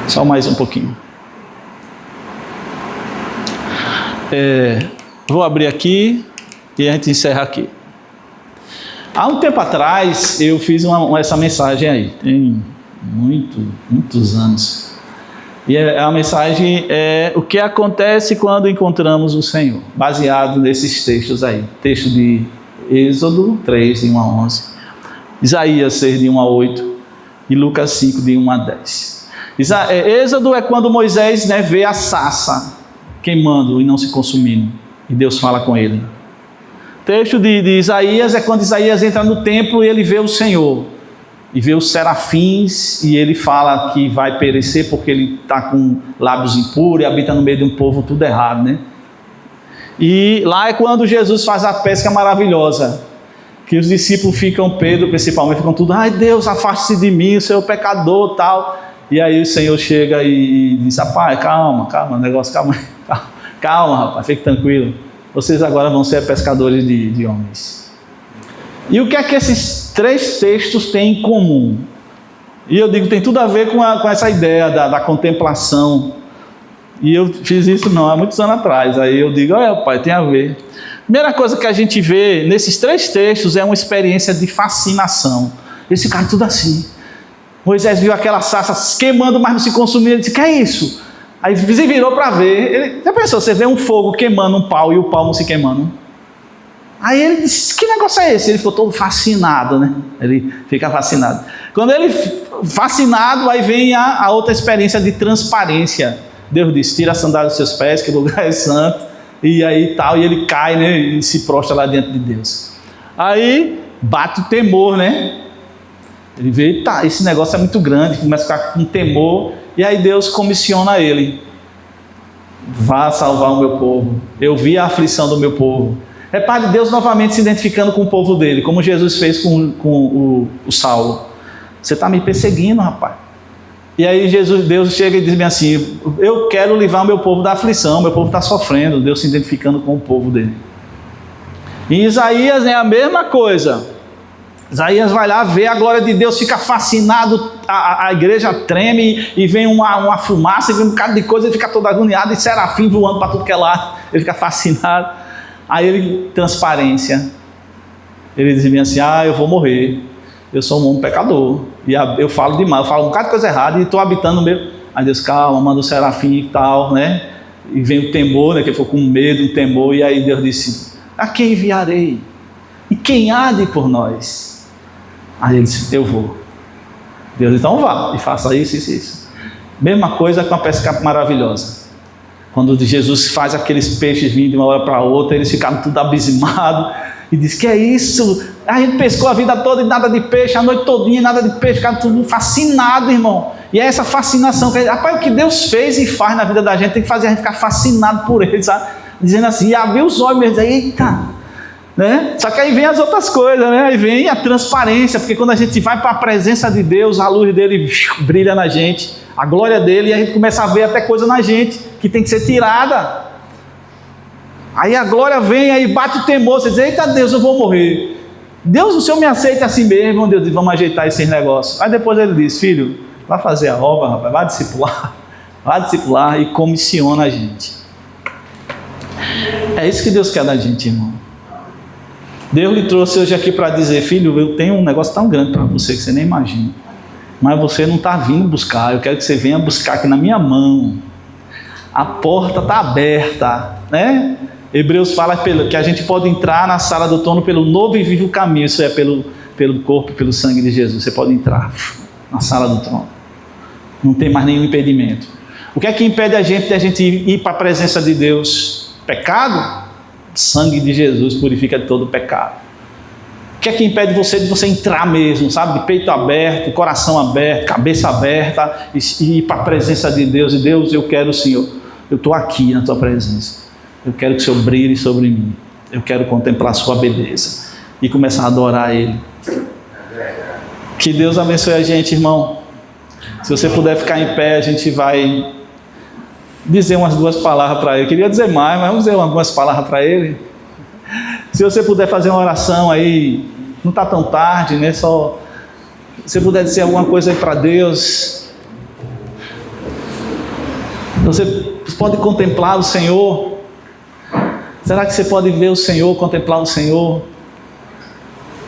Só mais um pouquinho. Vou abrir aqui e a gente encerra aqui. Há um tempo atrás eu fiz essa mensagem aí, tem muitos anos. E a mensagem é o que acontece quando encontramos o Senhor, baseado nesses textos aí. Texto de Êxodo 3, de 1 a 11, Isaías 6, de 1 a 8 e Lucas 5, de 1 a 10. Êxodo é quando Moisés, né, vê a sarça queimando e não se consumindo, e Deus fala com ele. Texto de Isaías é quando Isaías entra no templo e ele vê o Senhor, e vê os serafins, e ele fala que vai perecer porque ele está com lábios impuros e habita no meio de um povo tudo errado, né? E lá é quando Jesus faz a pesca maravilhosa, que os discípulos ficam, Pedro principalmente, ficam tudo, ai Deus, afaste-se de mim, o Senhor é pecador, tal. E aí o Senhor chega e diz, rapaz, calma, negócio, calma, rapaz, fique tranquilo. Vocês agora vão ser pescadores de homens. E o que é que esses 3 textos têm em comum? E eu digo, tem tudo a ver com essa ideia da contemplação. E eu fiz isso há muitos anos atrás. Aí eu digo, olha pai, tem a ver. Primeira coisa que a gente vê nesses 3 textos é uma experiência de fascinação. Esse cara tudo assim. Moisés viu aquela sarça queimando, mas não se consumindo. Ele disse, que é isso? Aí se virou para ver. Já pensou, você vê um fogo queimando um pau e o pau não se queimando? Aí ele disse, que negócio é esse? Ele ficou todo fascinado, né? Ele fica fascinado. Quando ele fascinado, aí vem a outra experiência de transparência. Deus disse, tira a sandália dos seus pés, que o lugar é santo. E aí tal, e ele cai, né? E se prostra lá diante de Deus. Aí bate o temor, né? Ele vê, tá, esse negócio é muito grande, começa a ficar com temor, e aí Deus comissiona ele. Vá salvar o meu povo. Eu vi a aflição do meu povo. Repare, Deus novamente se identificando com o povo dele, como Jesus fez com o Saulo. Você está me perseguindo, rapaz. E aí Deus chega e diz assim, eu quero livrar o meu povo da aflição, meu povo está sofrendo. Deus se identificando com o povo dele. Em Isaías é a mesma coisa. Isaías vai lá, vê a glória de Deus, fica fascinado, a igreja treme e vem uma fumaça, e vem um bocado de coisa, ele fica todo agoniado, e serafim voando para tudo que é lá, ele fica fascinado. Aí ele, transparência, ele diz assim, eu vou morrer, eu sou um homem pecador, e eu falo demais, eu falo um bocado de coisa errada, e estou habitando no meio. Aí Deus, calma, manda o serafim e tal, né? E vem o temor, né? Que ele ficou com medo, o temor, e aí Deus disse, a quem enviarei? E quem há de por nós? Aí ele disse, eu vou. Deus, então vá, e faça isso. Mesma coisa com a pesca maravilhosa. Quando Jesus faz aqueles peixes vindo de uma hora para outra, eles ficaram tudo abismados, e diz, que é isso? A gente pescou a vida toda e nada de peixe, a noite todinha nada de peixe, ficaram tudo fascinado, irmão. E é essa fascinação, rapaz, o que Deus fez e faz na vida da gente, tem que fazer a gente ficar fascinado por ele, sabe? Dizendo assim, e abrir os olhos mesmo, eita! Né? Só que aí vem as outras coisas, né? Aí vem a transparência, porque quando a gente vai para a presença de Deus, a luz dele brilha na gente, a glória dele, e a gente começa a ver até coisa na gente que tem que ser tirada. Aí a glória vem, aí bate o temor, você diz, eita Deus, eu vou morrer. Deus, o Senhor me aceita assim mesmo. Deus diz, vamos ajeitar esses negócios. Aí depois ele diz, filho, vai fazer a obra, rapaz, vai discipular e comissiona a gente. É isso que Deus quer da gente, irmão. Deus lhe trouxe hoje aqui para dizer, filho, eu tenho um negócio tão grande para você que você nem imagina, mas você não está vindo buscar, eu quero que você venha buscar aqui na minha mão. A porta está aberta, né? Hebreus fala que a gente pode entrar na sala do trono pelo novo e vivo caminho, isso é pelo corpo, pelo sangue de Jesus. Você pode entrar na sala do trono, não tem mais nenhum impedimento. O que é que impede a gente de a gente ir para a presença de Deus? Pecado? Sangue de Jesus purifica de todo o pecado. O que é que impede você de você entrar mesmo, sabe? De peito aberto, coração aberto, cabeça aberta e ir para a presença de Deus. E Deus, eu quero, Senhor, eu estou aqui na tua presença. Eu quero que o Senhor brilhe sobre mim. Eu quero contemplar a sua beleza e começar a adorar Ele. Que Deus abençoe a gente, irmão. Se você puder ficar em pé, a gente vai dizer umas 2 palavras para ele. Eu queria dizer mais, mas vamos dizer algumas palavras para ele. Se você puder fazer uma oração aí, não está tão tarde, né? Só se você puder dizer alguma coisa aí para Deus. Você pode contemplar o Senhor. Será que você pode ver o Senhor, contemplar o Senhor?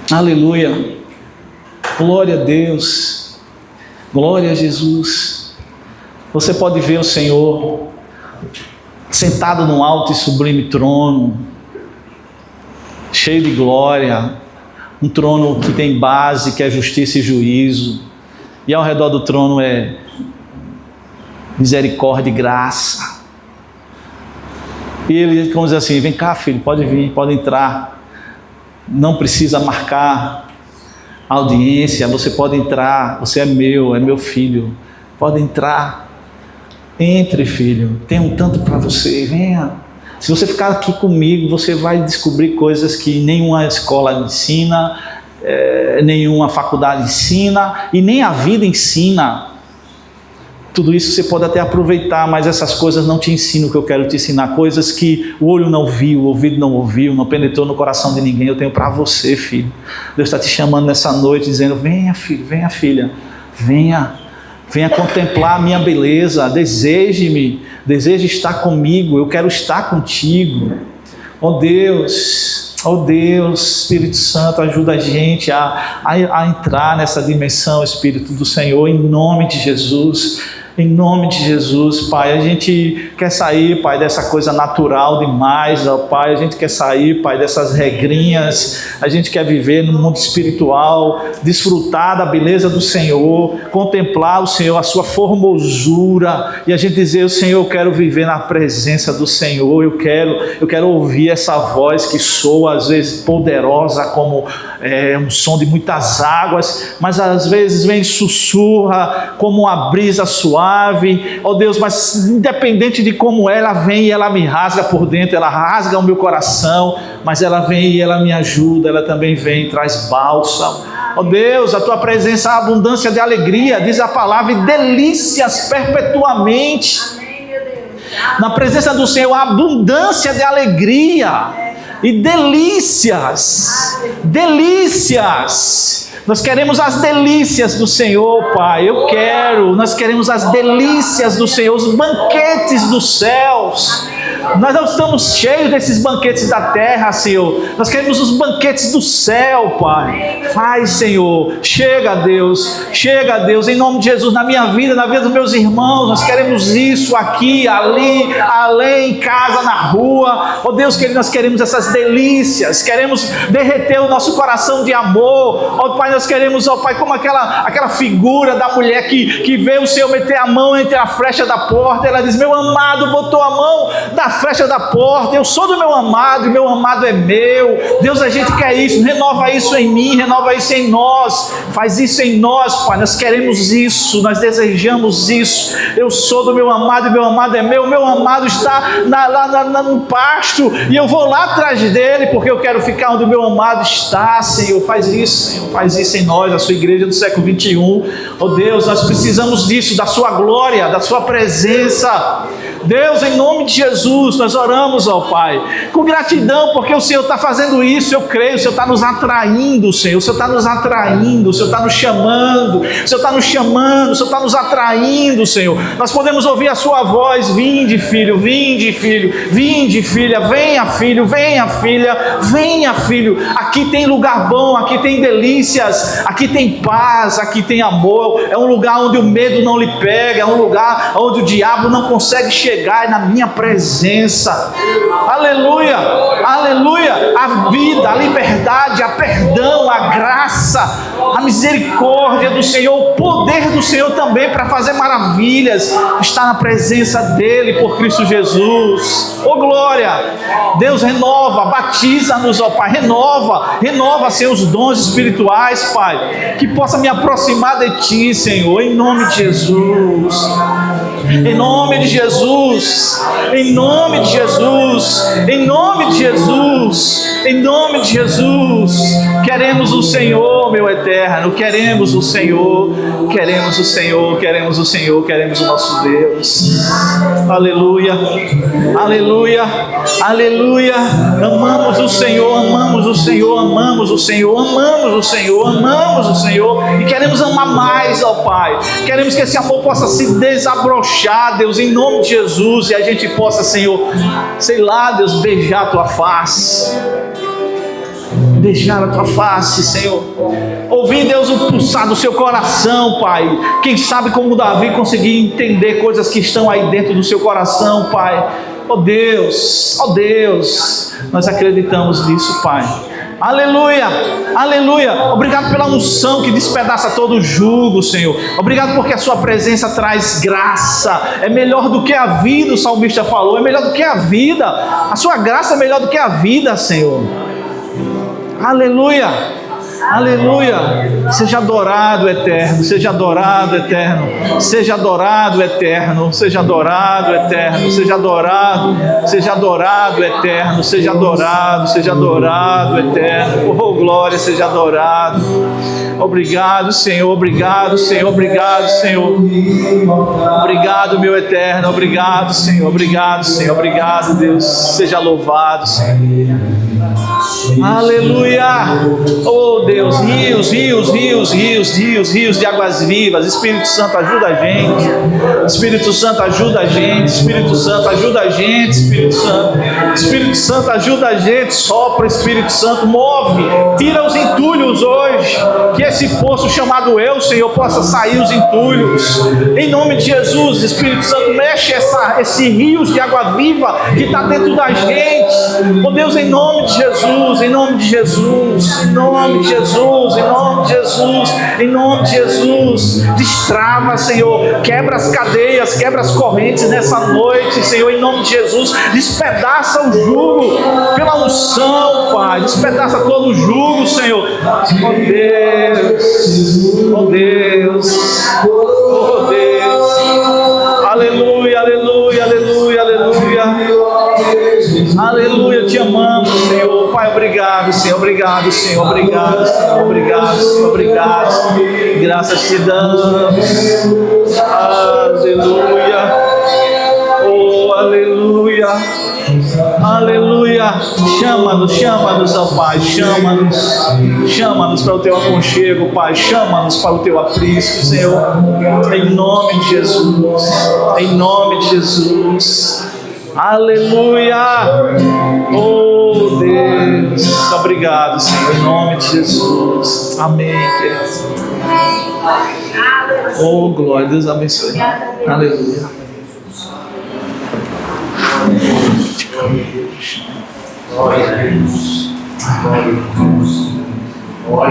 Aleluia. Glória a Deus. Glória a Jesus. Você pode ver o Senhor sentado num alto e sublime trono, cheio de glória, um trono que tem base, que é justiça e juízo, e ao redor do trono é misericórdia e graça. E ele, como diz assim, vem cá filho, pode vir, pode entrar, não precisa marcar audiência, você pode entrar, você é meu filho, pode entrar, entre filho, tem um tanto para você, venha. Se você ficar aqui comigo, você vai descobrir coisas que nenhuma escola ensina, nenhuma faculdade ensina, e nem a vida ensina. Tudo isso você pode até aproveitar, mas essas coisas não te ensinam o que eu quero te ensinar. Coisas que o olho não viu, o ouvido não ouviu, não penetrou no coração de ninguém. Eu tenho para você, filho. Deus está te chamando nessa noite, dizendo, venha filho, venha filha, venha contemplar a minha beleza, deseje-me, deseje estar comigo, eu quero estar contigo. Oh Deus, Espírito Santo, ajuda a gente a entrar nessa dimensão, Espírito do Senhor, em nome de Jesus. Em nome de Jesus, Pai, a gente quer sair, Pai, dessa coisa natural demais, ó Pai, a gente quer sair, Pai, dessas regrinhas, a gente quer viver no mundo espiritual, desfrutar da beleza do Senhor, contemplar o Senhor, a sua formosura, e a gente dizer, o Senhor, eu quero viver na presença do Senhor, eu quero ouvir essa voz que soa, às vezes poderosa, como um som de muitas águas, mas às vezes vem sussurra, como uma brisa suave, ó Deus, mas independente de como ela vem e ela me rasga por dentro, ela rasga o meu coração, mas ela vem e ela me ajuda, ela também vem e traz bálsamo. Ó Deus, a tua presença, a abundância de alegria, diz a palavra, e delícias perpetuamente. Na presença do Senhor, a abundância de alegria e delícias. Nós queremos as delícias do Senhor, Pai. Nós queremos as delícias do Senhor, os banquetes dos céus. Nós não estamos cheios desses banquetes da terra, Senhor. Nós queremos os banquetes do céu, Pai. Faz, Senhor. Chega, Deus, em nome de Jesus, na minha vida, na vida dos meus irmãos. Nós queremos isso aqui, ali, além, em casa, na rua. Ó Deus, nós queremos essas delícias. Queremos derreter o nosso coração de amor. Ó Pai, nós queremos, ó Pai, como aquela figura da mulher que vê o Senhor meter a mão entre a frecha da porta. Ela diz, meu amado botou a mão da frecha da porta, eu sou do meu amado e meu amado é meu. Deus, a gente quer isso, renova isso em mim, renova isso em nós, faz isso em nós, Pai. Nós queremos isso, nós desejamos isso. Eu sou do meu amado e meu amado é meu amado está lá no pasto e eu vou lá atrás dele porque eu quero ficar onde o meu amado está. Senhor, faz isso, Senhor, faz isso em nós, a sua igreja do século 21. Oh Deus, nós precisamos disso, da sua glória, da sua presença. Deus, em nome de Jesus, nós oramos, ó Pai, com gratidão, porque o Senhor está fazendo isso, eu creio, o Senhor está nos atraindo, Senhor, o Senhor está nos atraindo, o Senhor está nos chamando, o Senhor está nos chamando, o Senhor está nos atraindo, Senhor. Nós podemos ouvir a sua voz, vinde filho, vinde filha, venha filho, venha filho, aqui tem lugar bom, aqui tem delícias, aqui tem paz, aqui tem amor, é um lugar onde o medo não lhe pega, é um lugar onde o diabo não consegue chegar na minha presença. Aleluia, aleluia. A vida, a liberdade, a perdão, a graça, a misericórdia do Senhor, o poder do Senhor também para fazer maravilhas está na presença dele por Cristo Jesus. Oh glória, Deus, renova, batiza-nos, ó Pai, renova, Senhor, os dons espirituais, Pai, que possa me aproximar de Ti, Senhor, em nome de Jesus. Em nome de Jesus. Em nome de Jesus. Em nome de Jesus. Em nome de Jesus. Queremos o Senhor, meu eterno. Queremos o Senhor. Queremos o Senhor. Queremos o Senhor. Queremos o nosso Deus. Aleluia. Aleluia. Aleluia. Amamos o Senhor. Amamos o Senhor. Amamos o Senhor. Amamos o Senhor. Amamos o Senhor. E queremos amar mais, ó Pai. Queremos que esse amor possa se desabrochar, Deus, em nome de Jesus. E a gente possa, Senhor, sei lá, Deus, beijar a Tua face. Beijar a Tua face, Senhor. Ouvir, Deus, o pulsar do seu coração, Pai. Quem sabe como Davi conseguir entender coisas que estão aí dentro do seu coração, Pai. Oh Deus, nós acreditamos nisso, Pai. Aleluia, aleluia. Obrigado pela unção que despedaça todo o jugo, Senhor. Obrigado porque a sua presença traz graça. É melhor do que a vida, o salmista falou. É melhor do que a vida. A sua graça é melhor do que a vida, Senhor. Aleluia, aleluia. Seja adorado, eterno. Seja adorado, eterno. Seja adorado, eterno. Seja adorado, eterno. Seja adorado. Seja adorado, eterno. Seja adorado. Seja adorado, eterno. Oh, glória, seja adorado. Obrigado, Senhor. Obrigado, Senhor. Obrigado, Senhor. Obrigado, meu eterno. Obrigado, Senhor. Obrigado, Senhor. Obrigado, Deus. Seja louvado, Senhor. Aleluia. Oh Deus, rios de águas vivas. Espírito Santo, ajuda a gente. Espírito Santo, ajuda a gente. Espírito Santo, ajuda a gente. Espírito Santo, Espírito Santo, ajuda a gente. Sopra, Espírito Santo, move, tira os entulhos hoje. Que esse poço chamado eu, Senhor, possa sair os entulhos. Em nome de Jesus, Espírito Santo, mexe esse rios de água viva que está dentro da gente. Oh Deus, em nome de Jesus, em nome de Jesus, em nome de Jesus, em nome de Jesus, em nome de Jesus. Destrava, Senhor, quebra as cadeias, quebra as correntes nessa noite, Senhor, em nome de Jesus. Despedaça o jugo pela unção, Pai. Despedaça todo o jugo, Senhor. Oh Deus, oh Deus, oh Deus. Aleluia, aleluia, aleluia, aleluia. Aleluia, te amamos, Senhor. Pai, obrigado, Senhor. Obrigado, Senhor. Obrigado, Senhor. Obrigado, Senhor. Obrigado, Senhor. Graças te damos. Aleluia. Oh, aleluia. Aleluia. Chama-nos, ó Pai. Chama-nos para o teu aconchego, Pai. Chama-nos para o teu aprisco, Senhor. Em nome de Jesus. Em nome de Jesus. Aleluia. Oh Deus. Obrigado, Senhor. Em nome de Jesus. Amém, queridos. Oh, glória. Deus abençoe. Aleluia. Glória a Deus. Glória a Deus. Glória